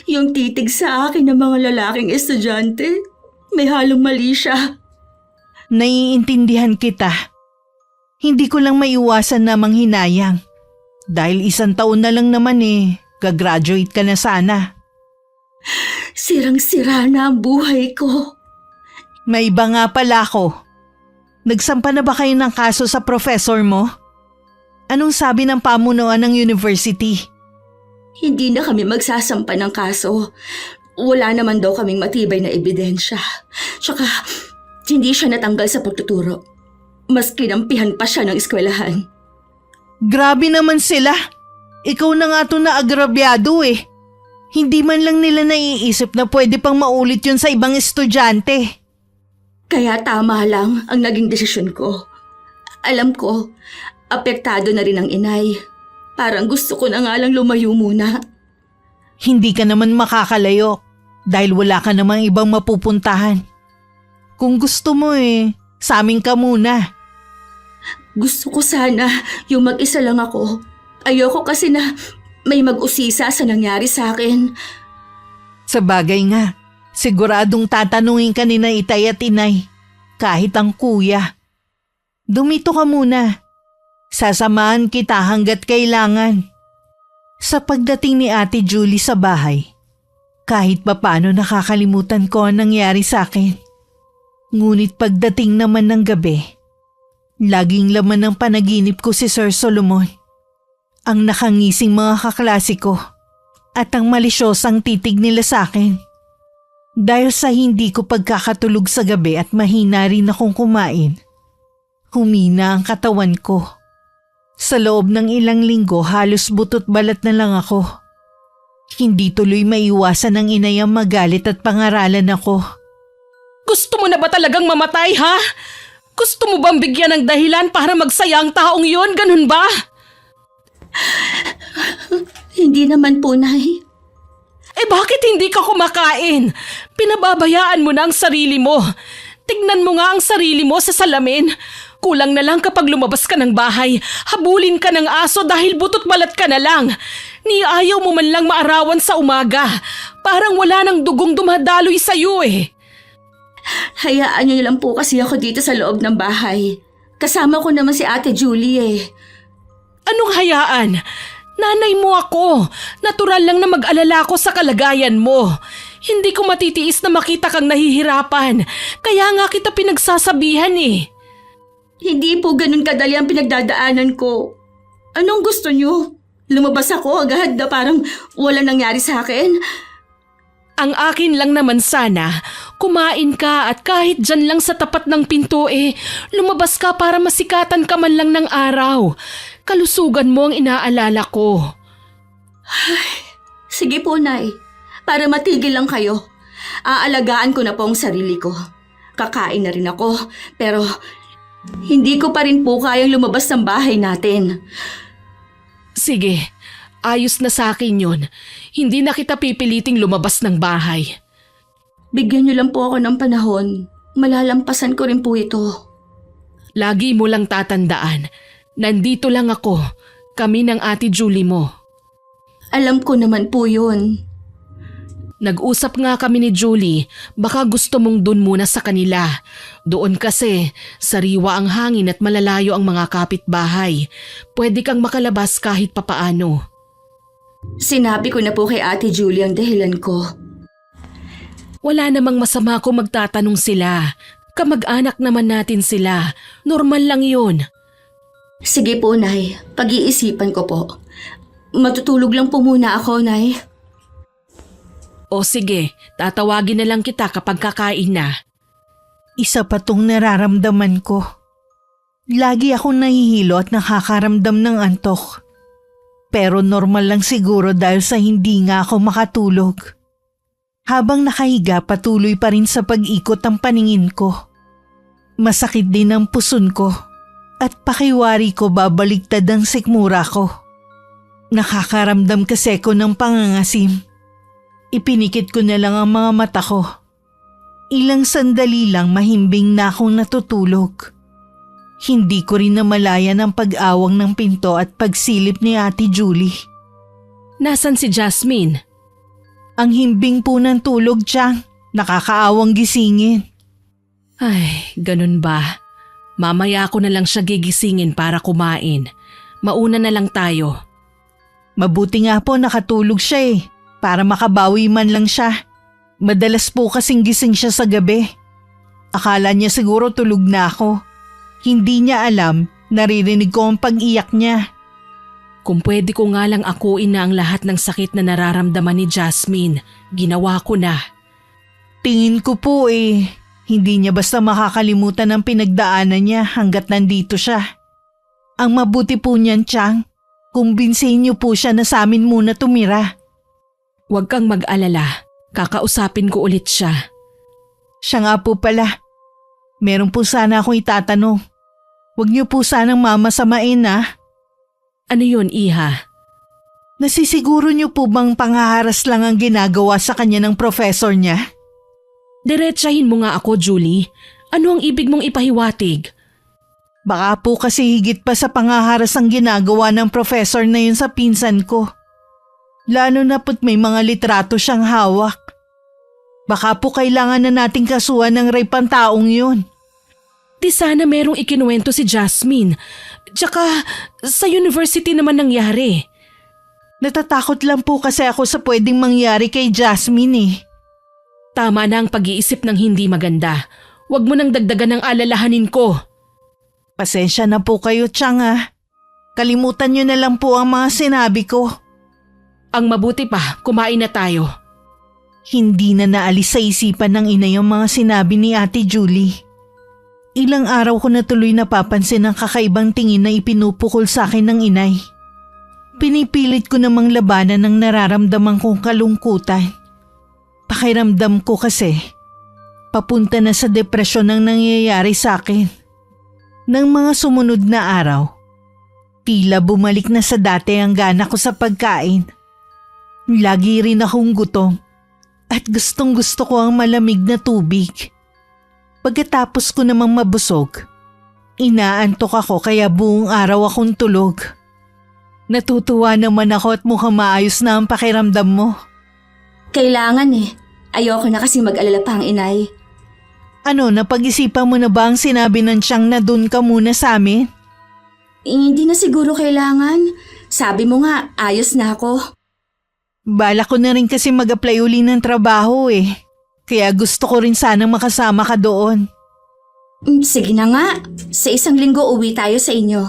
Yung titig sa akin ng mga lalaking estudyante, may halong mali siya. Naiintindihan kita. Hindi ko lang maiwasan na manghinayang. Dahil 1 taon na lang naman gagraduate ka na sana. Sirang-sira na ang buhay ko. May iba nga pala ako. Nagsampa na ba kayo ng kaso sa professor mo? Anong sabi ng pamunuan ng university? Hindi na kami magsasampa ng kaso. Wala naman daw kaming matibay na ebidensya. Tsaka, hindi siya natanggal sa pagtuturo. Mas kinampihan pa siya ng eskwelahan. Grabe naman sila. Ikaw na nga ito na agrabyado Hindi man lang nila naiisip na pwede pang maulit yun sa ibang estudyante. Kaya tama lang ang naging desisyon ko. Alam ko, apektado na rin ang inay. Parang gusto ko na nga lang lumayo muna. Hindi ka naman makakalayo dahil wala ka namang ibang mapupuntahan. Kung gusto mo sa amin ka muna. Gusto ko sana yung mag-isa lang ako. Ayoko kasi na may mag-usisa sa nangyari sa akin. Sa bagay nga, siguradong tatanungin ka ni na itay at inay, kahit ang kuya. Dumito ka muna. Sasamahan kita hanggat kailangan. Sa pagdating ni Ate Julie sa bahay, kahit papaano nakakalimutan ko ang nangyari sa akin. Ngunit pagdating naman ng gabi, laging laman ng panaginip ko si Sir Solomon. Ang nakangising mga kaklase ko at ang malisyosang titig nila sa akin. Dahil sa hindi ko pagkakatulog sa gabi at mahina rin akong kumain, humina ang katawan ko. Sa loob ng ilang linggo halos butot balat na lang ako. Hindi tuloy maiwasan ng inay ang magalit at pangaralan ako. Gusto mo na ba talagang mamatay, ha? Gusto mo bang bigyan ng dahilan para magsaya ang taong yon, ganun ba? Hindi naman po, Nay. Bakit hindi ka kumakain? Pinababayaan mo na ang sarili mo. Tignan mo nga ang sarili mo sa salamin. Kulang na lang kapag lumabas ka ng bahay, habulin ka ng aso dahil butot balat ka na lang. Ni ayaw mo man lang maarawan sa umaga. Parang wala nang dugong dumadaloy sa'yo Hayaan niyo lang po kasi ako dito sa loob ng bahay. Kasama ko naman si Ate Julie Anong hayaan? Nanay mo ako. Natural lang na mag-alala ko sa kalagayan mo. Hindi ko matitiis na makita kang nahihirapan. Kaya nga kita pinagsasabihan Hindi po ganun kadali ang pinagdadaanan ko. Anong gusto niyo? Lumabas ako agad na parang wala nangyari sa akin? Ang akin lang naman sana, kumain ka at kahit dyan lang sa tapat ng pinto lumabas ka para masikatan ka man lang ng araw. Kalusugan mo ang inaalala ko. Sige po, Nay. Para matigil lang kayo. Aalagaan ko na po ang sarili ko. Kakain na rin ako, pero hindi ko pa rin po kayang lumabas ng bahay natin. Sige, ayos na sa akin yun. Hindi na kita pipiliting lumabas ng bahay. Bigyan niyo lang po ako ng panahon. Malalampasan ko rin po ito. Lagi mo lang tatandaan, nandito lang ako, kami ng Ate Julie mo. Alam ko naman po yun. Nag-usap nga kami ni Julie, baka gusto mong dun muna sa kanila. Doon kasi, sariwa ang hangin at malalayo ang mga kapitbahay. Pwede kang makalabas kahit papaano. Sinabi ko na po kay Ate Julie ang dahilan ko. Wala namang masama kung magtatanong sila. Kamag-anak naman natin sila. Normal lang yun. Sige po, Nay. Pag-iisipan ko po. Matutulog lang po muna ako, Nay. O sige, tatawagin na lang kita kapag kakain na. Isa pa tong nararamdaman ko. Lagi akong nahihilo at nakakaramdam ng antok. Pero normal lang siguro dahil sa hindi nga ako makatulog. Habang nakahiga, patuloy pa rin sa pag-ikot ang paningin ko. Masakit din ang puson ko at pakiwari ko babaliktad ang sikmura ko. Nakakaramdam kasi ko ng pangangasim. Ipinikit ko na lang ang mga mata ko. Ilang sandali lang mahimbing na akong natutulog. Hindi ko rin namalayan ang pag-awang ng pinto at pagsilip ni Ate Julie. Nasaan si Jasmine? Ang himbing po ng tulog, Chang. Nakakaawang gisingin. Ay, ganun ba? Mamaya ko na lang siya gigisingin para kumain. Mauna na lang tayo. Mabuti nga po nakatulog siya para makabawi man lang siya. Madalas po kasing gising siya sa gabi. Akala niya siguro tulog na ako. Hindi niya alam, naririnig ko ang pag-iyak niya. Kung pwede ko nga lang akuin na ang lahat ng sakit na nararamdaman ni Jasmine, ginawa ko na. Tingin ko po hindi niya basta makakalimutan ang pinagdaanan niya hanggat nandito siya. Ang mabuti po niyan, Chang, kumbinsihin niyo po siya na sa amin muna tumira. Huwag kang mag-alala, kakausapin ko ulit siya. Siya nga po pala. Meron po sana akong itatanong. Huwag niyo po sanang mamasamain Ano yun, Iha? Nasisiguro niyo po bang panghaharas lang ang ginagawa sa kanya ng professor niya? Diretsahin mo nga ako, Julie. Ano ang ibig mong ipahiwatig? Baka po kasi higit pa sa panghaharas ang ginagawa ng professor na yun sa pinsan ko. Lalo na po't may mga litrato siyang hawak. Baka po kailangan na nating kasuhan ng rape ang taong yun. Di sana merong ikinuwento si Jasmine. Tsaka sa university naman nangyari. Natatakot lang po kasi ako sa pwedeng mangyari kay Jasmine Tama na ang pag-iisip ng hindi maganda. Huwag mo nang dagdagan ng alalahanin ko. Pasensya na po kayo, Chang Kalimutan niyo na lang po ang mga sinabi ko. Ang mabuti pa, kumain na tayo. Hindi na naalis sa isipan ng ina yung mga sinabi ni Ate Julie. Ilang araw ko na tuloy napapansin ang kakaibang tingin na ipinupukol sa akin ng inay. Pinipilit ko namang labanan ang nararamdaman kong kalungkutan. Pakiramdam ko kasi, papunta na sa depresyon ang nangyayari sa akin. Nang mga sumunod na araw, tila bumalik na sa dati ang gana ko sa pagkain. Lagi rin akong gutom at gustong gusto ko ang malamig na tubig. Pagkatapos ko namang mabusog, inaantok ako kaya buong araw akong tulog. Natutuwa naman ako at mukhang maayos na ang pakiramdam mo. Kailangan Ayoko na kasi mag-alala pa ang inay. Ano, napag-isipan mo na ba ang sinabi ng Chang na dun ka muna sa amin? Hindi na siguro kailangan. Sabi mo nga, ayos na ako. Bala ko na rin kasi mag-apply uli ng trabaho Kaya gusto ko rin sanang makasama ka doon. Sige na nga, sa 1 linggo uwi tayo sa inyo.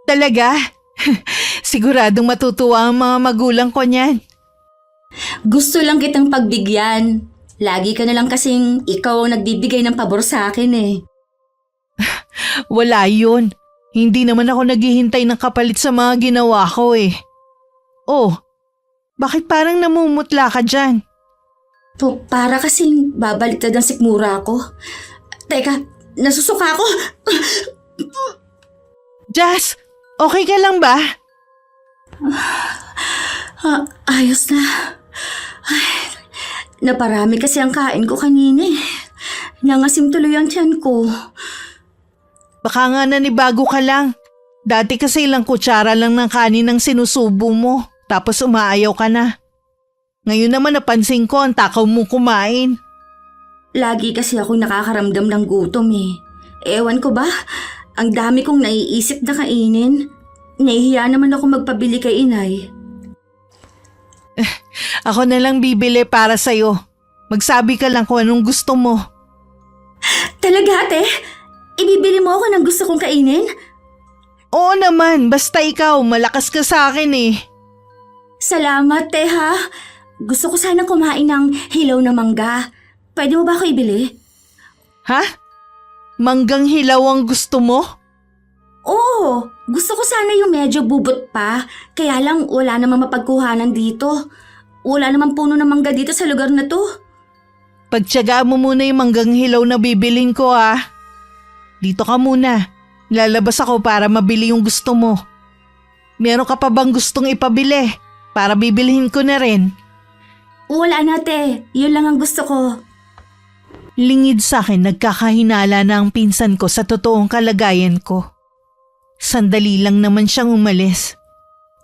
Talaga? Siguradong matutuwa ang mga magulang ko niyan. Gusto lang kitang pagbigyan. Lagi ka na lang kasing ikaw ang nagbibigay ng pabor sa akin Wala yun. Hindi naman ako naghihintay ng kapalit sa mga ginawa ko Oh, bakit parang namumutla ka dyan? Para kasing babaliktad ang sikmura ko. Teka, nasusuka ako. Jazz, okay ka lang ba? Ayos na. Ay, naparami kasi ang kain ko kanina Nangasim tuloy ang tiyan ko. Baka nga nanibago ka lang. Dati kasi ilang kutsara lang ng kanin ang sinusubo mo, tapos umaayaw ka na. Ngayon naman napansin ko ang takaw mo kumain. Lagi kasi ako nakakaramdam ng gutom Ewan ko ba, ang dami kong naiisip na kainin. Nahihiya naman ako magpabili kay inay. Ako na lang bibili para sa'yo. Magsabi ka lang kung anong gusto mo. Talaga, ate? Ibibili mo ako ng gusto kong kainin? Oo naman, basta ikaw, malakas ka sa akin Salamat, te ha. Gusto ko sana kumain ng hilaw na mangga. Pwede mo ba ako ibili? Ha? Manggang hilaw ang gusto mo? Oo, gusto ko sana yung medyo bubot pa. Kaya lang wala namang mapagkuhanan dito. Wala namang puno ng mangga dito sa lugar na to. Pagtiyagaan mo muna yung manggang hilaw na bibilin ko ah. Dito ka muna. Lalabas ako para mabili yung gusto mo. Meron ka pa bang gustong ipabili? Para bibilhin ko na rin. Wala na, te. Yun lang ang gusto ko. Lingid sa akin nagkakahinala na ang pinsan ko sa totoong kalagayan ko. Sandali lang naman siyang umalis.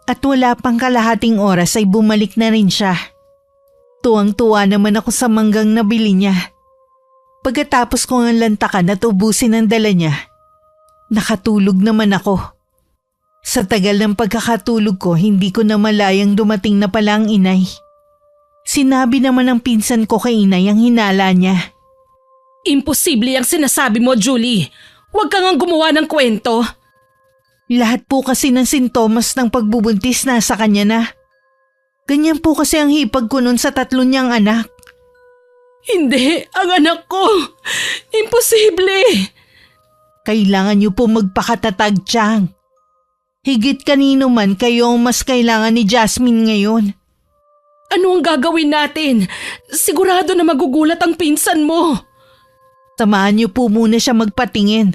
At wala pang kalahating oras ay bumalik na rin siya. Tuwang-tuwa naman ako sa manggang nabili niya. Pagkatapos kong ang lantakan at ubusin ang dala niya, nakatulog naman ako. Sa tagal ng pagkakatulog ko, hindi ko na malayang dumating na pala ang inay. Sinabi naman ng pinsan ko kay inay ang hinala niya. Imposible ang sinasabi mo, Julie. Huwag kang ang gumawa ng kwento. Lahat po kasi ng sintomas ng pagbubuntis nasa kanya na. Ganyan po kasi ang hipag ko nun sa 3 niyang anak. Hindi, ang anak ko. Imposible. Kailangan niyo po magpakatatag, Chang. Higit kanino man kayo ang mas kailangan ni Jasmine ngayon. Ano ang gagawin natin? Sigurado na magugulat ang pinsan mo. Samahan niyo po muna siya magpatingin.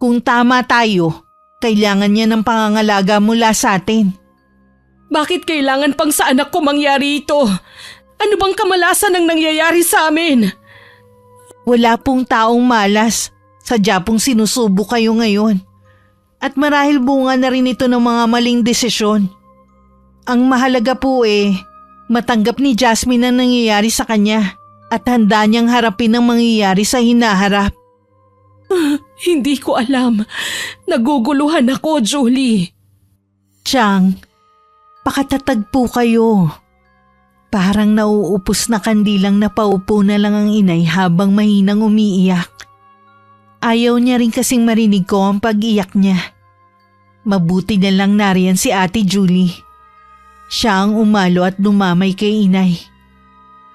Kung tama tayo, kailangan niya ng pangangalaga mula sa atin. Bakit kailangan pang sa anak ko mangyari ito? Ano bang kamalasan ang nangyayari sa amin? Wala pong taong malas. Sadya pong sinusubo kayo ngayon. At marahil bunga na rin ito ng mga maling desisyon. Ang mahalaga po matanggap ni Jasmine ang nangyayari sa kanya at handa niyang harapin ang mangyayari sa hinaharap. Hindi ko alam. Naguguluhan ako, Julie. Chang, pakatatag po kayo. Parang nauupos na kandilang napaupo na lang ang inay habang mahinang umiiyak. Ayaw niya rin kasing marinig ko ang pag-iyak niya. Mabuti na lang nariyan si Ate Julie. Siya ang umalo at lumamay kay inay.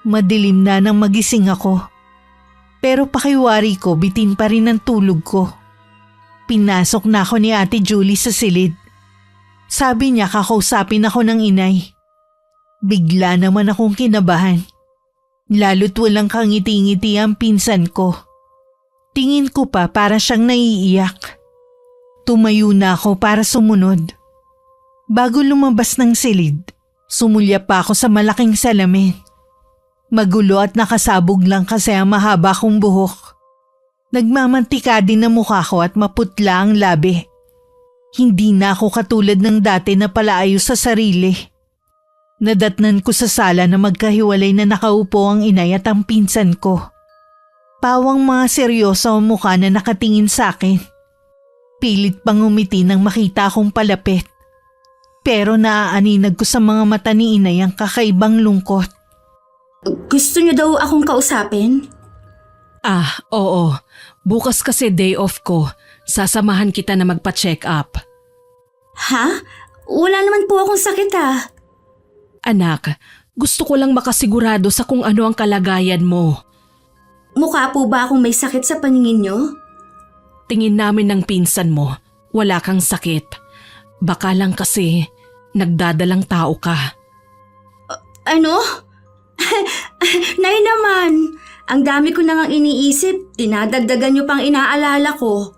Madilim na nang magising ako. Pero pakiwari ko bitin pa rin ang tulog ko. Pinasok na ako ni Ate Julie sa silid. Sabi niya kakausapin ako ng inay. Bigla naman akong kinabahan. Lalo't walang kangiti-ngiti ang pinsan ko. Tingin ko pa para siyang naiiyak. Tumayo na ako para sumunod. Bago lumabas ng silid, sumulya pa ako sa malaking salamin. Magulo at nakasabog lang kasi ang mahaba kong buhok. Nagmamantika din ang mukha ko at maputla ang labi. Hindi na ako katulad ng dati na palaayos sa sarili. Nadatnan ko sa sala na magkahiwalay na nakaupo ang inay at ang pinsan ko. Pawang mga seryoso ang mukha na nakatingin sa akin. Pilit pang umiti nang makita akong palapit. Pero naaaninag ko sa mga mata ni inay ang kakaibang lungkot. Gusto niyo daw akong kausapin? Oo. Bukas kasi day off ko. Sasamahan kita na magpa-check up. Ha? Wala naman po akong sakit Anak, gusto ko lang makasigurado sa kung ano ang kalagayan mo. Mukha po ba akong may sakit sa paningin niyo? Tingin namin ng pinsan mo, wala kang sakit. Baka lang kasi nagdadalang tao ka. Ano? Nay naman, ang dami ko nang iniisip, dinadagdagan niyo pang inaalala ko.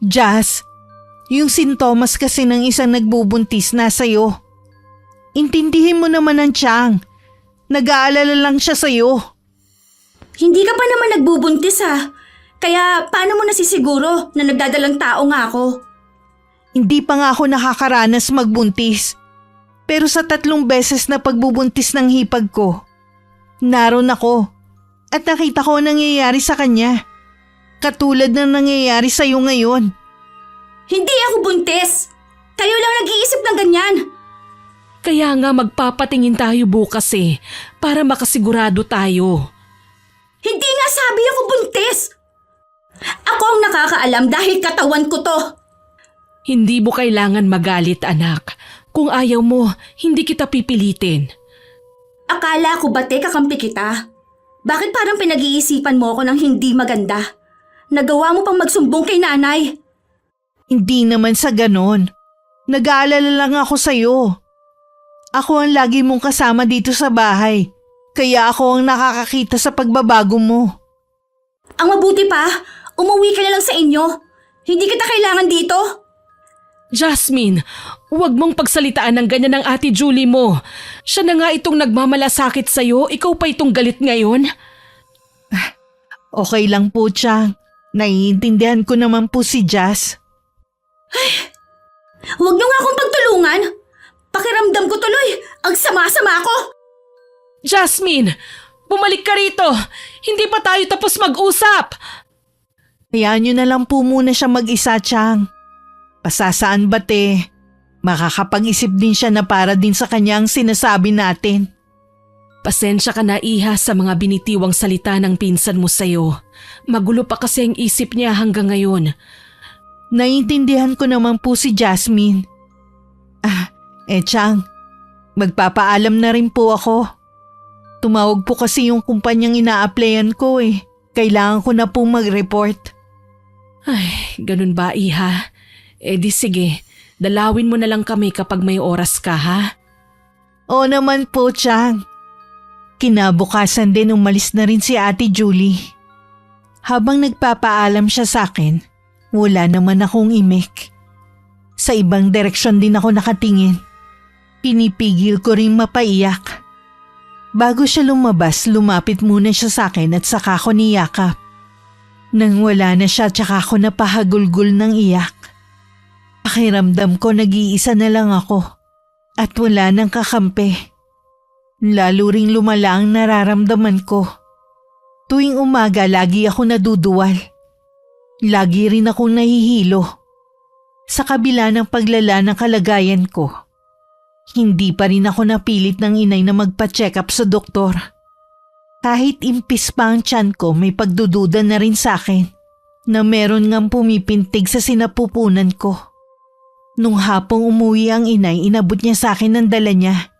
Jazz, yung sintomas kasi ng isang nagbubuntis na sa'yo. Intindihin mo naman ang Chang. Nag-aalala lang siya sa'yo. Hindi ka pa naman nagbubuntis Kaya paano mo nasisiguro na nagdadalang tao nga ako? Hindi pa nga ako nakakaranas magbuntis. Pero sa 3 beses na pagbubuntis ng hipag ko, naroon ako at nakita ko ang nangyayari sa kanya. Katulad ng nangyayari sa'yo ngayon. Hindi ako buntis! Kayo lang nag-iisip ng ganyan! Kaya nga magpapatingin tayo bukas para makasigurado tayo. Hindi nga sabi ako buntis! Ako ang nakakaalam dahil katawan ko to! Hindi mo kailangan magalit, anak. Kung ayaw mo, hindi kita pipilitin. Akala ko ba kakampi kita? Bakit parang pinag-iisipan mo ako ng hindi maganda? Nagawa mo pang magsumbong kay nanay. Hindi naman sa ganon. Nag-aalala lang ako sa'yo. Ako ang lagi mong kasama dito sa bahay. Kaya ako ang nakakakita sa pagbabago mo. Ang mabuti pa, umuwi ka na lang sa inyo. Hindi kita kailangan dito. Jasmine, huwag mong pagsalitaan ng ganyan ng Ate Julie mo. Siya na nga itong nagmamalasakit sa'yo, ikaw pa itong galit ngayon. Okay lang po, Chang. Naiintindihan ko naman po si Jazz. Huwag niyo nga akong pagtulungan. Pakiramdam ko tuloy, ang sama-sama ko. Jasmine, bumalik ka rito. Hindi pa tayo tapos mag-usap. Hayaan nyo na lang po muna siya mag-isa, Chang. Pasasaan ba't makakapag-isip din siya na para din sa kanya ang sinasabi natin. Pasensya ka na, Iha, sa mga binitiwang salita ng pinsan mo sa'yo. Magulo pa kasi ang isip niya hanggang ngayon. Naiintindihan ko naman po si Jasmine. Chang, magpapaalam na rin po ako. Tumawag po kasi yung kumpanyang ina-applyan ko Kailangan ko na po mag-report. Ay, ganun ba, Iha? Di sige, dalawin mo na lang kami kapag may oras ka, ha? Oo naman po, Chang. Kinabukasan din umalis na rin si Ate Julie. Habang nagpapaalam siya sa akin, wala naman akong imik. Sa ibang direksyon din ako nakatingin. Pinipigil ko ring mapaiyak. Bago siya lumabas, lumapit muna siya sa akin at saka ko niyakap. Nang wala na siya, tsaka ako napahagulgul ng iyak. Pakiramdam ko nag-iisa na lang ako at wala nang kakampi. Lalo ring lumala ang nararamdaman ko. Tuwing umaga, lagi ako naduduwal. Lagi rin akong nahihilo. Sa kabila ng paglala ng kalagayan ko, hindi pa rin ako napilit ng inay na magpa-check up sa doktor. Kahit impis pa ang tiyan ko, may pagdududa na rin sa akin na meron ngang pumipintig sa sinapupunan ko. Nung hapong umuwi ang inay, inabot niya sa akin ang dala niya.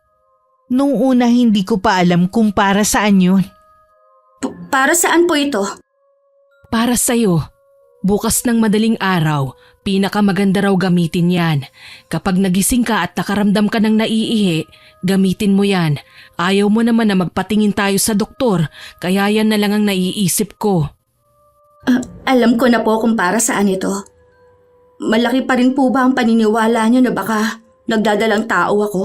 Nung una hindi ko pa alam kung para saan yun. Para saan po ito? Para sa'yo. Bukas ng madaling araw, pinakamaganda raw gamitin yan. Kapag nagising ka at nakaramdam ka ng naiihi, gamitin mo yan. Ayaw mo naman na magpatingin tayo sa doktor, kaya yan na lang ang naiisip ko. Alam ko na po kung para saan ito. Malaki pa rin po ba ang paniniwala niyo na baka nagdadalang tao ako?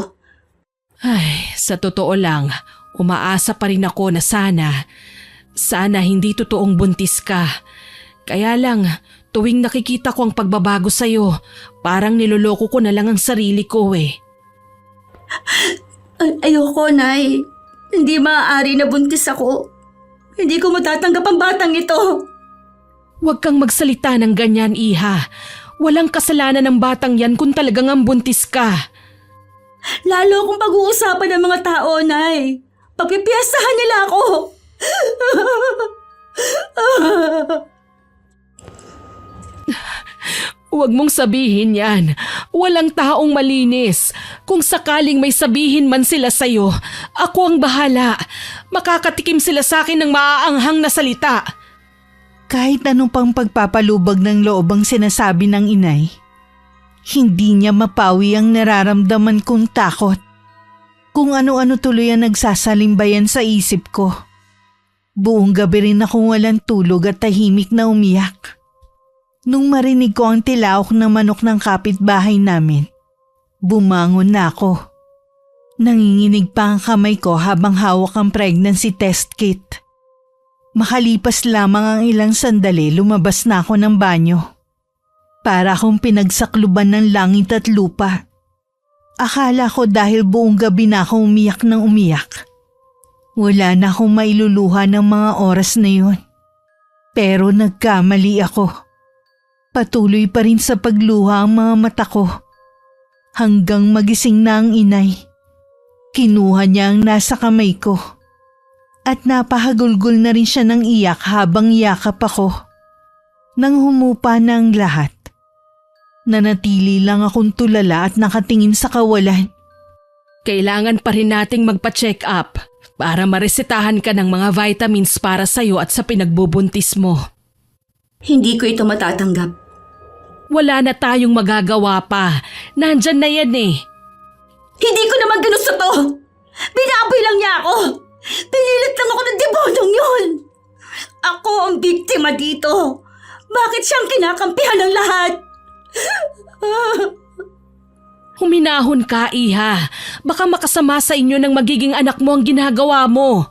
Ay, sa totoo lang, umaasa pa rin ako na sana hindi totoong buntis ka. Kaya lang, tuwing nakikita ko ang pagbabago sa'yo, parang niloloko ko na lang ang sarili ko Ayoko, Nay. Hindi maaari na buntis ako. Hindi ko matatanggap ang batang ito. Huwag kang magsalita ng ganyan, Iha. Walang kasalanan ng batang yan kung talagang ang buntis ka. Lalo kung pag-uusapan ng mga tao, Nay. Pagpipiyasahan nila ako. Huwag mong sabihin yan. Walang taong malinis. Kung sakaling may sabihin man sila sa'yo, ako ang bahala. Makakatikim sila sa akin ng maaanghang na salita. Kahit anong pang pagpapalubag ng loob ang sinasabi ng inay, hindi niya mapawi ang nararamdaman kong takot. Kung ano-ano tuloy ang nagsasalimbayan sa isip ko. Buong gabi rin akong walang tulog at tahimik na umiyak. Nung marinig ko ang tilaok ng manok ng kapitbahay namin, bumangon na ako. Nanginginig pa ang kamay ko habang hawak ang pregnancy test kit. Makalipas lamang ang ilang sandali, lumabas na ako ng banyo. Para akong pinagsakluban ng langit at lupa. Akala ko dahil buong gabi na ako umiyak ng umiyak. Wala na akong mailuluha ng mga oras na yun. Pero nagkamali ako. Patuloy pa rin sa pagluha ang mga mata ko. Hanggang magising na ang inay. Kinuha niya ang nasa kamay ko. At napahagulgol na rin siya ng iyak habang yakap ako. Nang humupa na ang lahat, nanatili lang akong tulala at nakatingin sa kawalan. Kailangan pa rin nating magpa-check up para maresetahan ka ng mga vitamins para sa'yo at sa pinagbubuntis mo. Hindi ko ito matatanggap. Wala na tayong magagawa pa. Nandyan na yan eh. Hindi ko naman ginusto to! Binaboy lang niya ako! Pinilit lang ako ng demonyong yun! Ako ang biktima dito! Bakit siyang kinakampihan ng lahat? Huminahon ka, Iha. Baka makasama sa inyo ng magiging anak mo ang ginagawa mo.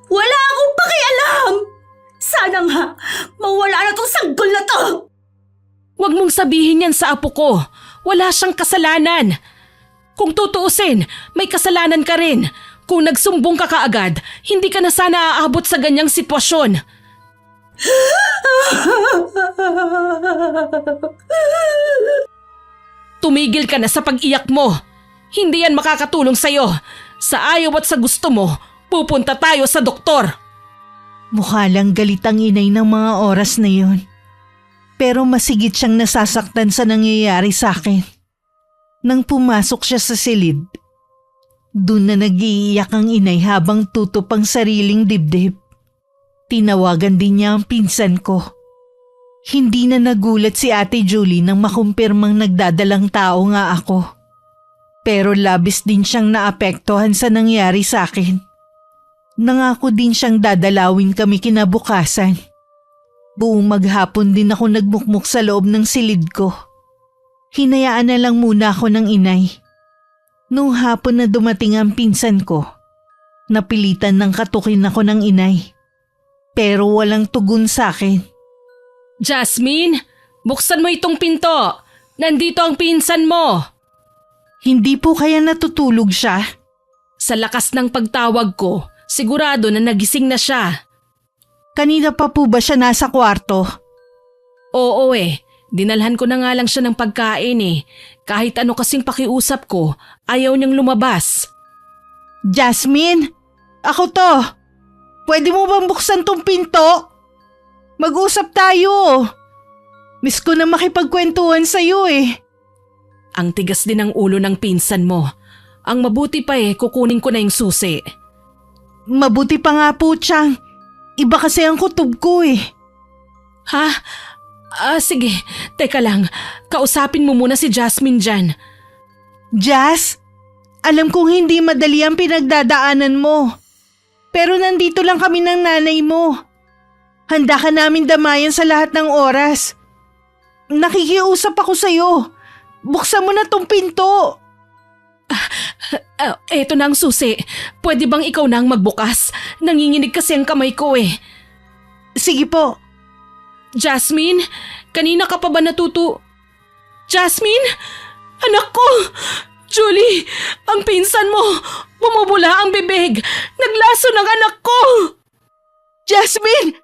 Wala akong pakialam! Sana nga, mawala na tong sanggol na to! Huwag mong sabihin yan sa apo ko. Wala siyang kasalanan. Kung tutuusin, may kasalanan ka rin. Kung nagsumbong ka kaagad, hindi ka na sana aabot sa ganyang sitwasyon. Tumigil ka na sa pag-iyak mo. Hindi yan makakatulong sa'yo. Sa ayaw at sa gusto mo, pupunta tayo sa doktor. Mukha lang galit ang inay ng mga oras na yon. Pero masigit siyang nasasaktan sa nangyayari sa akin. Nang pumasok siya sa silid, doon na nag-iiyak ang inay habang tutup ang sariling dibdib. Tinawagan din niya ang pinsan ko. Hindi na nagulat si Ate Julie nang makumpirmang nagdadalang tao nga ako. Pero labis din siyang naapektuhan sa nangyari sa akin. Nangako din siyang dadalawin kami kinabukasan. Buong maghapon din ako nagmukmuk sa loob ng silid ko. Hinayaan na lang muna ako ng inay. Nung hapon na dumating ang pinsan ko, napilitan ng katukin ako ng inay. Pero walang tugon sa akin. Jasmine, buksan mo itong pinto. Nandito ang pinsan mo. Hindi po kaya natutulog siya? Sa lakas ng pagtawag ko, sigurado na nagising na siya. Kanina pa po ba siya nasa kwarto? Oo eh, dinalhan ko na nga lang siya ng pagkain eh. Kahit ano kasing pakiusap ko, ayaw niyang lumabas. Jasmine, ako to. Pwede mo bang buksan tong pinto? Mag-usap tayo. Miss ko na makipagkwentuhan sa'yo eh. Ang tigas din ng ulo ng pinsan mo. Ang mabuti pa eh, kukunin ko na yung susi. Mabuti pa nga po, Chang. Iba kasi ang kutob ko eh. Ha? Sige, teka lang. Kausapin mo muna si Jasmine dyan. Jas, alam kong hindi madali ang pinagdadaanan mo. Pero nandito lang kami ng nanay mo. Handa ka namin damayan sa lahat ng oras. Nakikiusap ako sa'yo. Buksan mo na tong pinto. Eto na ang susi. Pwede bang ikaw na ang magbukas? Nanginginig kasi ang kamay ko eh. Sige po. Jasmine, kanina ka pa ba Jasmine? Anak ko! Julie, ang pinsan mo! Bumubula ang bibig! Naglaso ng anak ko! Jasmine!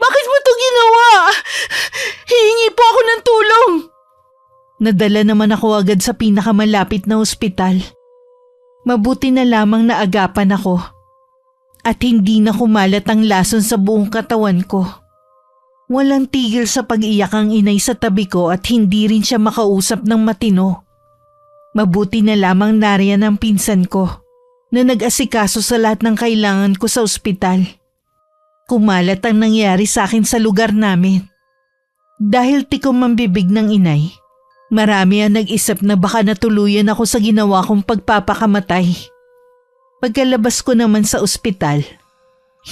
Bakit mo ito ginawa? Hihingi po ako ng tulong. Nadala naman ako agad sa pinakamalapit na ospital. Mabuti na lamang naagapan ako. At hindi na kumalat ang lason sa buong katawan ko. Walang tigil sa pag-iyak ang inay sa tabi ko at hindi rin siya makausap ng matino. Mabuti na lamang nariyan ang pinsan ko na nag-asikaso sa lahat ng kailangan ko sa ospital. Kumalat ang nangyari sa akin sa lugar namin. Dahil tikom ang bibig ng inay, marami ang nag-isip na baka natuluyan ako sa ginawa kong pagpapakamatay. Pagkalabas ko naman sa ospital,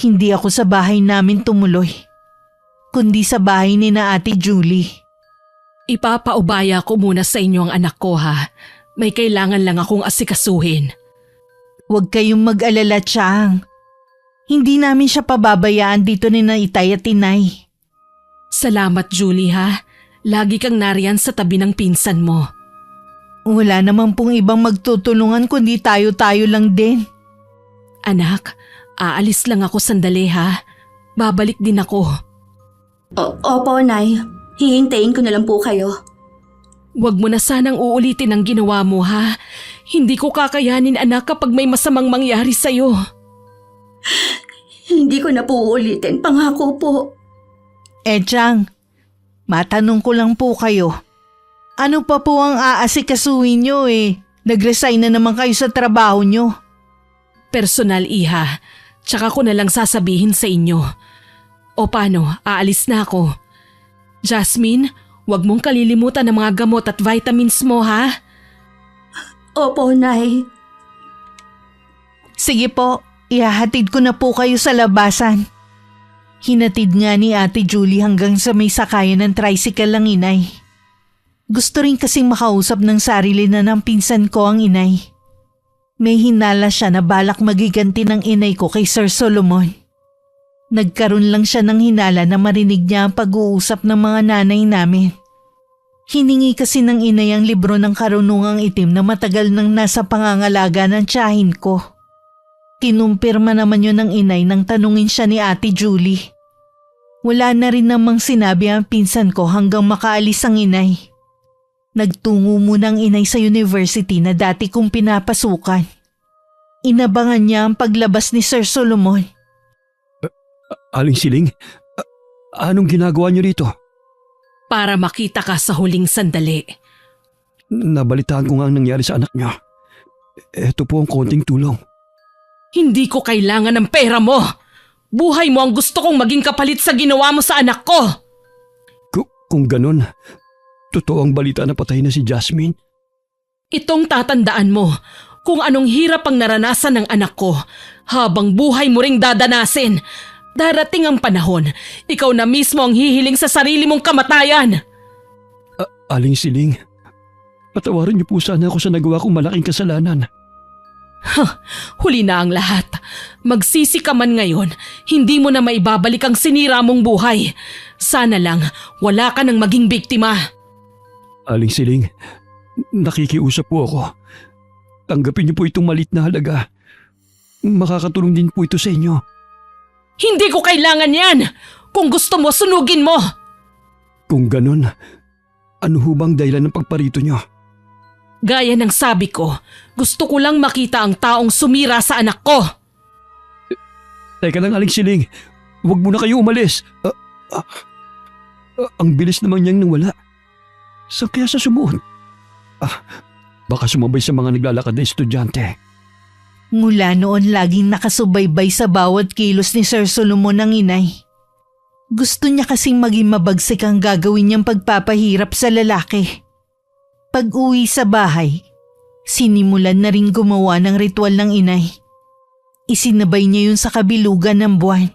hindi ako sa bahay namin tumuloy, kundi sa bahay ni na Ate Julie. Ipapaubaya ko muna sa inyo ang anak ko ha. May kailangan lang akong asikasuhin. Huwag kayong mag-alala, Chang. Hindi namin siya pababayaan dito ni na Itay at Tinay. Salamat, Julie ha. Lagi kang nariyan sa tabi ng pinsan mo. Wala naman pong ibang magtutulungan kundi tayo-tayo lang din. Anak, aalis lang ako sandali ha. Babalik din ako. Opo, Nay. Hihintayin ko na lang po kayo. Huwag mo na sanang uulitin ang ginawa mo ha. Hindi ko kakayanin anak kapag may masamang mangyari sa'yo. Hindi ko na po uulitin, pangako po. Chang, matanong ko lang po kayo. Ano pa po ang aasikasuhin nyo eh? Nag-resign na naman kayo sa trabaho nyo. Personal, Iha. Tsaka ko na lang sasabihin sa inyo. O paano, aalis na ako. Jasmine, huwag mong kalilimutan ang mga gamot at vitamins mo ha. Opo, Nay. Sige po, ihahatid ko na po kayo sa labasan. Hinatid nga ni Ate Julie hanggang sa may sakayan ng tricycle ang inay. Gusto rin kasing makausap ng sarili na ng pinsan ko ang inay. May hinala siya na balak magiganti ng inay ko kay Sir Solomon. Nagkaroon lang siya ng hinala na marinig niya ang pag-uusap ng mga nanay namin. Hiningi kasi ng inay ang libro ng karunungang itim na matagal nang nasa pangangalaga ng tiyahin ko. Kinumpirma naman yun ng inay nang tanungin siya ni Ate Julie. Wala na rin namang sinabi ang pinsan ko hanggang makaalis ang inay. Nagtungo muna ang inay sa university na dati kong pinapasukan. Inabangan niya ang paglabas ni Sir Solomon. Aling Siling, anong ginagawa niyo rito? Para makita ka sa huling sandali. Nabalitaan ko nga ang nangyari sa anak niyo. Ito po ang konting tulong. Hindi ko kailangan ng pera mo. Buhay mo ang gusto kong maging kapalit sa ginawa mo sa anak ko. Kung ganun, totoo ang balita na patay na si Jasmine? Itong tatandaan mo kung anong hirap ang naranasan ng anak ko habang buhay mo ring dadanasin. Darating ang panahon, ikaw na mismo ang hihiling sa sarili mong kamatayan. Aling Siling, patawarin niyo po sana ako sa nagawa kong malaking kasalanan. Huli na ang lahat. Magsisi ka man ngayon, hindi mo na maibabalik ang sinira mong buhay. Sana lang wala ka nang maging biktima. Aling Siling, nakikiusap po ako. Tanggapin niyo po itong maliit na halaga. Makakatulong din po ito sa inyo. Hindi ko kailangan yan! Kung gusto mo, sunugin mo! Kung ganun, ano ho bang dahilan ng pagparito niyo? Gaya ng sabi ko, gusto ko lang makita ang taong sumira sa anak ko. Teka lang, Aling Siling. Huwag muna kayo umalis. Ang bilis naman niyang nawala. Saan kaya sa sumuot? Baka sumabay sa mga naglalakad na estudyante. Mula noon laging nakasubaybay sa bawat kilos ni Sir Solomon ang inay. Gusto niya kasing maging mabagsik ang gagawin niyang pagpapahirap sa lalaki. Pag-uwi sa bahay, sinimulan na rin gumawa ng ritual ng inay. Isinabay niya yun sa kabilugan ng buwan.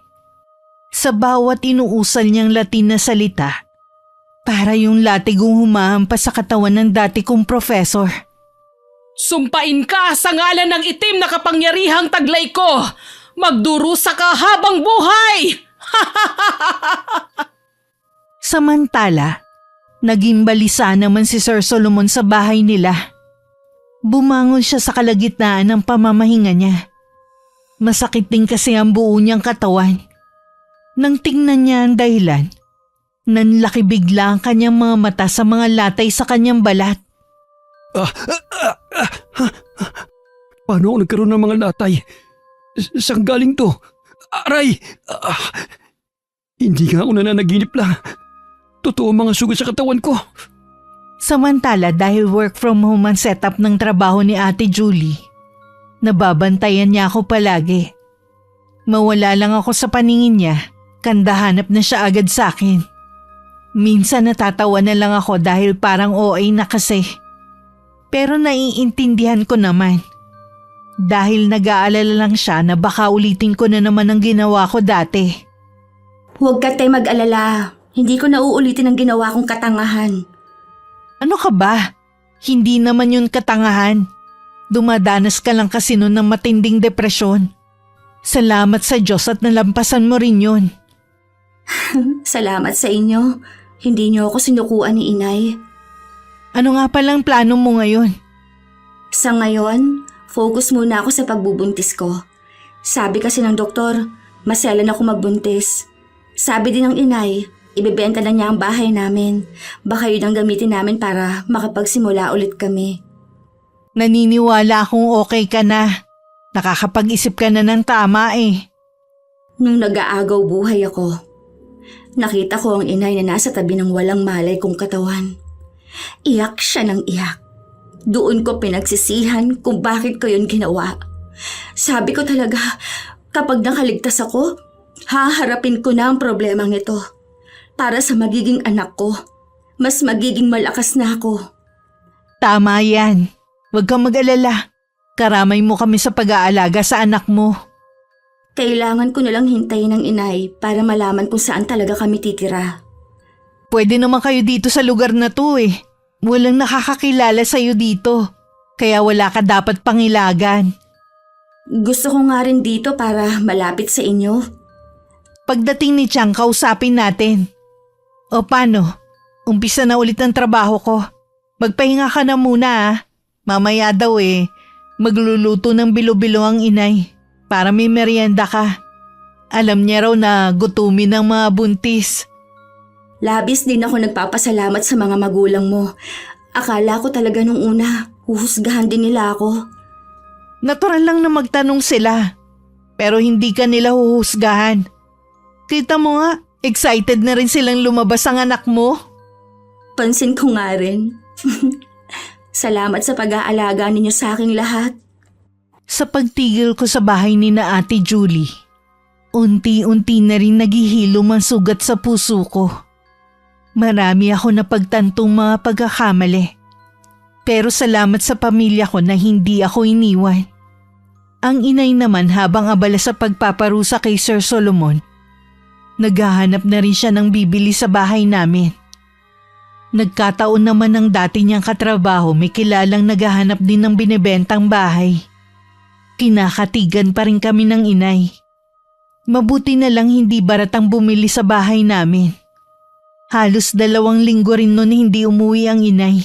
Sa bawat inuusal niyang Latin na salita, para yung latigong humahampas sa katawan ng dati kong professor. Sumpain ka sa ngalan ng itim na kapangyarihang taglay ko! Magdurusa ka habang buhay! Samantala, naging balisa naman si Sir Solomon sa bahay nila. Bumangon siya sa kalagitnaan ng pamamahinga niya. Masakit din kasi ang buo niyang katawan. Nang tingnan niya ang dahilan, nanlaki bigla ang kanyang mga mata sa mga latay sa kanyang balat. Paano ako nagkaroon ng mga latay? Saan galing to? Aray! Hindi nga ako nananaginip lang. Totoo ang mga sugat sa katawan ko. Samantala dahil work from home ang setup ng trabaho ni Ate Julie, nababantayan niya ako palagi. Mawala lang ako sa paningin niya, kandahanap na siya agad sa akin. Minsan natatawa na lang ako dahil parang OA na kasi. Pero naiintindihan ko naman. Dahil nag-aalala lang siya na baka ulitin ko na naman ang ginawa ko dati. Huwag ka tayo mag-alala. Hindi ko na uulitin ang ginawa kong katangahan. Ano ka ba? Hindi naman yun katangahan. Dumadanas ka lang kasi nun ng matinding depresyon. Salamat sa Diyos at nalampasan mo rin yun. Salamat sa inyo. Hindi niyo ako sinukuan ni Inay. Ano nga palang plano mo ngayon? Sa ngayon, focus muna ako sa pagbubuntis ko. Sabi kasi ng doktor, maselan ako magbuntis. Sabi din ng inay, ibebenta na niya ang bahay namin. Baka yun ang gamitin namin para makapagsimula ulit kami. Naniniwala akong okay ka na. Nakakapag-isip ka na ng tama eh. Nung nag-aagaw buhay ako, nakita ko ang inay na nasa tabi ng walang malay kong katawan. Iyak siya ng iyak. Doon ko pinagsisihan kung bakit ko yun ginawa. Sabi ko talaga, kapag nakaligtas ako, haharapin ko na ang problemang ito. Para sa magiging anak ko, mas magiging malakas na ako. Tama yan. Huwag kang mag-alala. Karamay mo kami sa pag-aalaga sa anak mo. Kailangan ko nalang hintayin ng inay para malaman kung saan talaga kami titira. Pwede naman kayo dito sa lugar na to eh. Walang nakakakilala sa'yo dito. Kaya wala ka dapat pangilagan. Gusto ko nga rin dito para malapit sa inyo. Pagdating ni Chang, kausapin natin. O paano? Umpisa na ulit ang trabaho ko. Magpahinga ka na muna ah. Mamaya daw magluluto ng bilo-bilo ang inay para may merienda ka. Alam niya raw na gutumin ng mga buntis. Labis din ako nagpapasalamat sa mga magulang mo. Akala ko talaga nung una, huhusgahan din nila ako. Natural lang na magtanong sila. Pero hindi ka nila huhusgahan. Kita mo nga, excited na rin silang lumabas ang anak mo. Pansin ko nga rin. Salamat sa pag-aalaga ninyo sa aking lahat. Sa pagtigil ko sa bahay ni na Ate Julie, unti-unti na rin naghihilom ang sugat sa puso ko. Marami ako napagtantong mga pagkakamali. Pero salamat sa pamilya ko na hindi ako iniwan. Ang inay naman habang abala sa pagpaparusa kay Sir Solomon, naghahanap na rin siya ng bibili sa bahay namin. Nagkataon naman ng dati niyang katrabaho may kilalang naghahanap din ng binibentang bahay. Kinakatigan pa rin kami ng inay. Mabuti na lang hindi baratang bumili sa bahay namin. Halos 2 linggo rin noon hindi umuwi ang inay.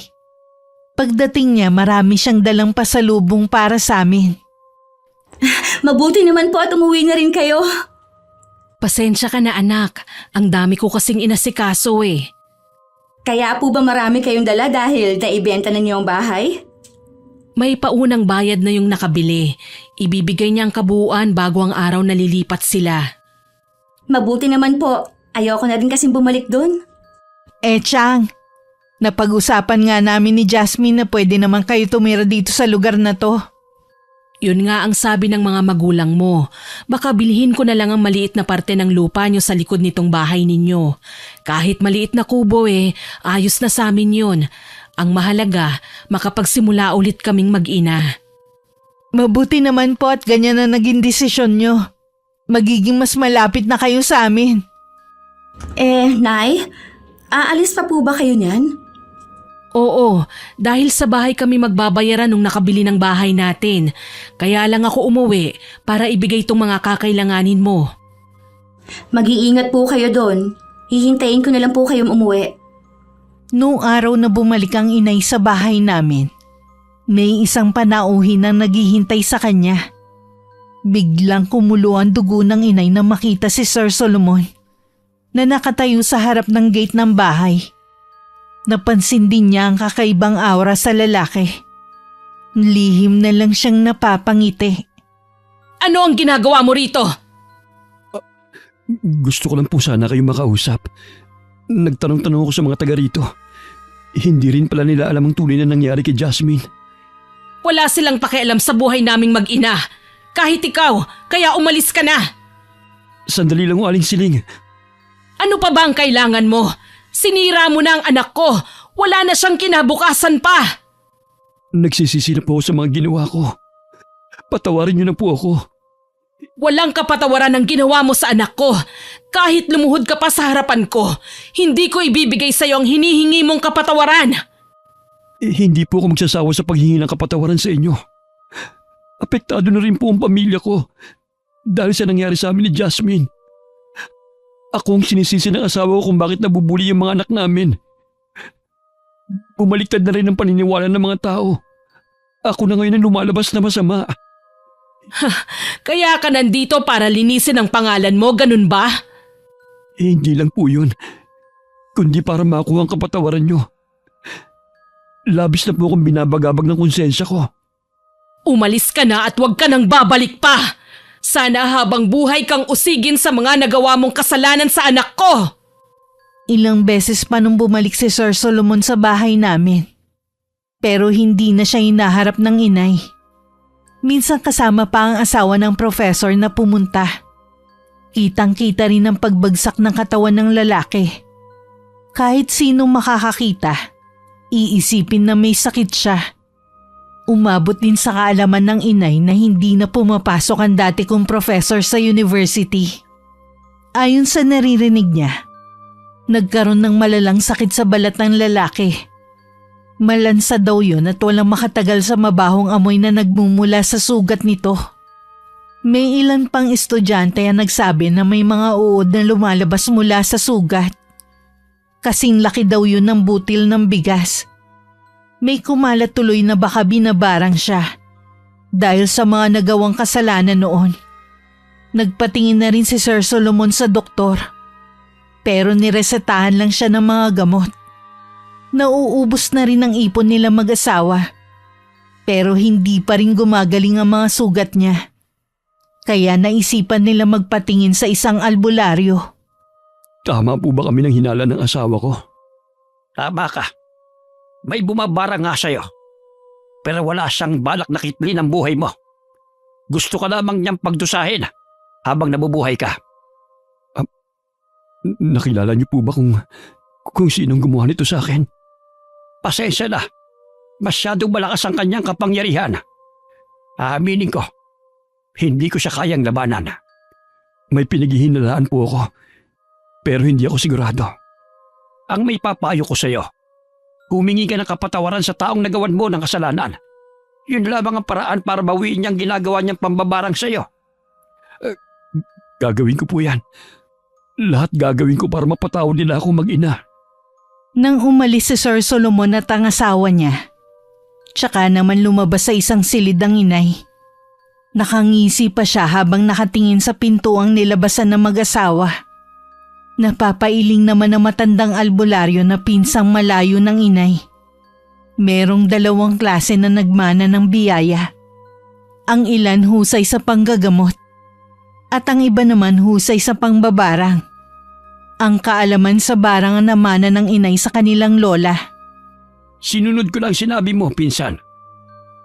Pagdating niya marami siyang dalang pasalubong para sa amin. Mabuti naman po at umuwi na rin kayo. Pasensya ka na anak, ang dami ko kasing inasikaso eh. Kaya po ba marami kayong dala dahil naibenta na niyo ang bahay? May paunang bayad na yung nakabili. Ibibigay niya ang kabuuan bago ang araw na lilipat sila. Mabuti naman po. Ayoko na rin kasing bumalik doon. Chang, napag-usapan nga namin ni Jasmine na pwede naman kayo tumira dito sa lugar na to. Yun nga ang sabi ng mga magulang mo. Baka bilhin ko na lang ang maliit na parte ng lupa nyo sa likod nitong bahay ninyo. Kahit maliit na kubo ayos na sa amin yun. Ang mahalaga, makapagsimula ulit kaming mag-ina. Mabuti naman po at ganyan na naging desisyon nyo. Magiging mas malapit na kayo sa amin. Nay, aalis pa po ba kayo niyan? Oo, dahil sa bahay kami magbabayaran nung nakabili ng bahay natin. Kaya lang ako umuwi para ibigay itong mga kakailanganin mo. Mag-iingat po kayo doon. Hihintayin ko na lang po kayong umuwi. Noong araw na bumalik ang inay sa bahay namin, may isang panauhin na naghihintay sa kanya. Biglang kumulo ang dugo ng inay na makita si Sir Solomon na nakatayo sa harap ng gate ng bahay. Napansin din niya ang kakaibang aura sa lalaki. Lihim na lang siyang napapangiti. Ano ang ginagawa mo rito? Gusto ko lang po sana kayong makausap. Nagtanong-tanong ako sa mga taga rito. Hindi rin pala nila alam ang tunay na nangyari kay Jasmine. Wala silang pakialam sa buhay naming mag-ina. Kahit ikaw, kaya umalis ka na. Sandali lang, Aling Siling. Ano pa ba ang kailangan mo? Sinira mo na ang anak ko. Wala na siyang kinabukasan pa. Nagsisisi na po ako sa mga ginawa ko. Patawarin niyo na po ako. Walang kapatawaran ang ginawa mo sa anak ko. Kahit lumuhod ka pa sa harapan ko, hindi ko ibibigay sa iyo ang hinihingi mong kapatawaran. Hindi po ako magsasawa sa paghingi ng kapatawaran sa inyo. Apektado na rin po ang pamilya ko dahil sa nangyari sa amin ni Jasmine. Ako ang sinisisi ng asawa ko kung bakit nabubuli yung mga anak namin. Bumaliktad na rin ang paniniwala ng mga tao. Ako na ngayon ang lumalabas na masama. Kaya ka nandito para linisin ang pangalan mo, ganun ba? Hindi lang po yun, kundi para makuha ang kapatawaran nyo. Labis na po akong binabagabag ng konsensya ko. Umalis ka na at huwag ka nang babalik pa. Sana habang buhay kang usigin sa mga nagawa mong kasalanan sa anak ko. Ilang beses pa nung bumalik si Sir Solomon sa bahay namin. Pero hindi na siya hinaharap ng inay. Minsan kasama pa ang asawa ng professor na pumunta. Kitang-kita rin ang pagbagsak ng katawan ng lalaki Kahit sinong makakakita, iisipin na may sakit siya. Umabot din sa kaalaman ng inay na hindi na pumapasok ang dati kong professor sa university. Ayon sa naririnig niya, nagkaroon ng malalang sakit sa balat ng lalaki. Malansa daw yun at walang makatagal sa mabahong amoy na nagmumula sa sugat nito. May ilan pang estudyante ang nagsabi na may mga uod na lumalabas mula sa sugat. Kasing laki daw yun ng butil ng bigas. May kumalat tuloy na baka binabarang siya dahil sa mga nagawang kasalanan noon. Nagpatingin na rin si Sir Solomon sa doktor pero niresetahan lang siya ng mga gamot. Nauubos na rin ang ipon nila mag-asawa pero hindi pa rin gumagaling ang mga sugat niya. Kaya naisipan nila magpatingin sa isang albularyo. Tama po ba kami ng hinala ng asawa ko? Tama ka. May bumabara nga sa'yo. Pero wala siyang balak na kitlin ang buhay mo. Gusto ka lamang niyang pagdusahin habang nabubuhay ka. Nakilala niyo po ba kung sinong gumawa nito sa akin? Pasensya na. Masyadong malakas ang kanyang kapangyarihan. Aaminin ko, hindi ko siya kayang labanan. May pinaghihinalaan po ako, pero hindi ako sigurado. Ang may papayo ko sa'yo, humingi ka ng kapatawaran sa taong nagawan mo ng kasalanan. Yun lamang ang paraan para bawiin niyang ginagawa niyang pambabarang sa'yo. Gagawin ko po yan. Lahat gagawin ko para mapatawad nila ako mag-ina. Nang umalis si Sir Solomon at ang asawa niya, tsaka naman lumabas sa isang silid ang inay. Nakangisi pa siya habang nakatingin sa pintuang nilabasan ng mag-asawa. Napapailing naman ang matandang albularyo na pinsang malayo ng inay. Merong 2 klase na nagmana ng biyaya. Ang ilan husay sa panggagamot at ang iba naman husay sa pangbabarang. Ang kaalaman sa barang ang namana ng inay sa kanilang lola. Sinunod ko lang sinabi mo, pinsan.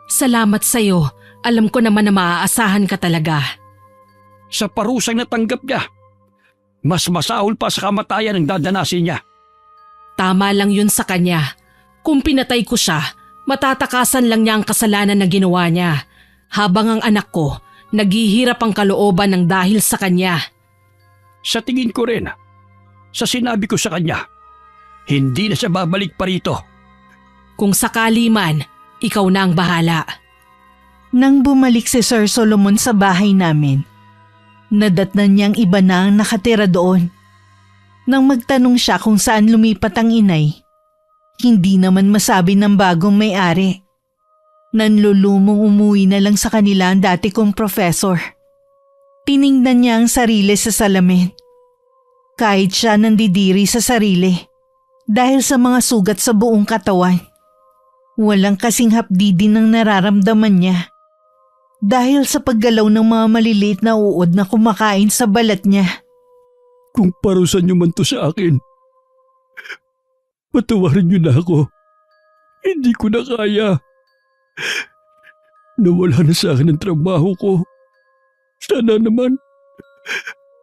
Salamat sa'yo. Alam ko naman na maaasahan ka talaga. Sa parusang natanggap niya, mas masahol pa sa kamatayan ang dadanasin niya. Tama lang yun sa kanya. Kung pinatay ko siya, matatakasan lang niya ang kasalanan na ginawa niya. Habang ang anak ko, naghihirap ang kalooban ng dahil sa kanya. Sa tingin ko rin, sa sinabi ko sa kanya, hindi na siya babalik pa rito. Kung sakali man, ikaw na ang bahala. Nang bumalik si Sir Solomon sa bahay namin, nadatnan niyang iba na ang nakatira doon. Nang magtanong siya kung saan lumipat ang inay, hindi naman masabi ng bagong may-ari. Nanlulumong umuwi na lang sa kanila ang dati kong professor. Tiningnan niya ang sarili sa salamin. Kahit siya nandidiri sa sarili dahil sa mga sugat sa buong katawan. Walang kasing hapdi din ang nararamdaman niya dahil sa paggalaw ng mga maliliit na uod na kumakain sa balat niya. Kung parusan niyo man to sa akin, patawarin niyo na ako. Hindi ko na kaya. Nawala na sa akin ang trabaho ko. Sana naman,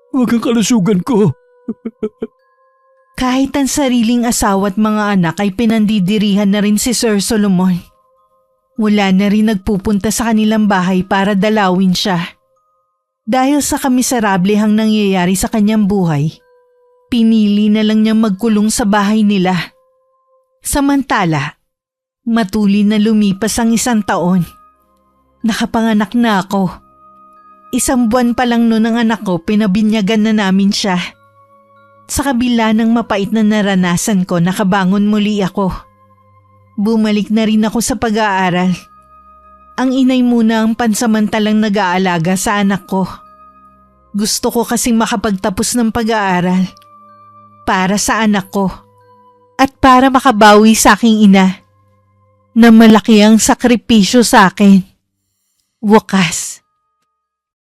huwag ang kalusugan ko. Kahit ang sariling asawa at mga anak ay pinandidirihan na rin si Sir Solomon. Wala na rin nagpupunta sa kanilang bahay para dalawin siya. Dahil sa kamiserablehang nangyayari sa kanyang buhay, pinili na lang niyang magkulong sa bahay nila. Samantala, matuli na lumipas ang 1 taon. Nakapanganak na ako. 1 buwan pa lang noon ang anak ko, pinabinyagan na namin siya. Sa kabila ng mapait na naranasan ko, nakabangon muli ako. Bumalik na rin ako sa pag-aaral. Ang inay muna ang pansamantalang nag-aalaga sa anak ko. Gusto ko kasing makapagtapos ng pag-aaral para sa anak ko at para makabawi sa aking ina na malaki ang sakripisyo sa akin. Wakas,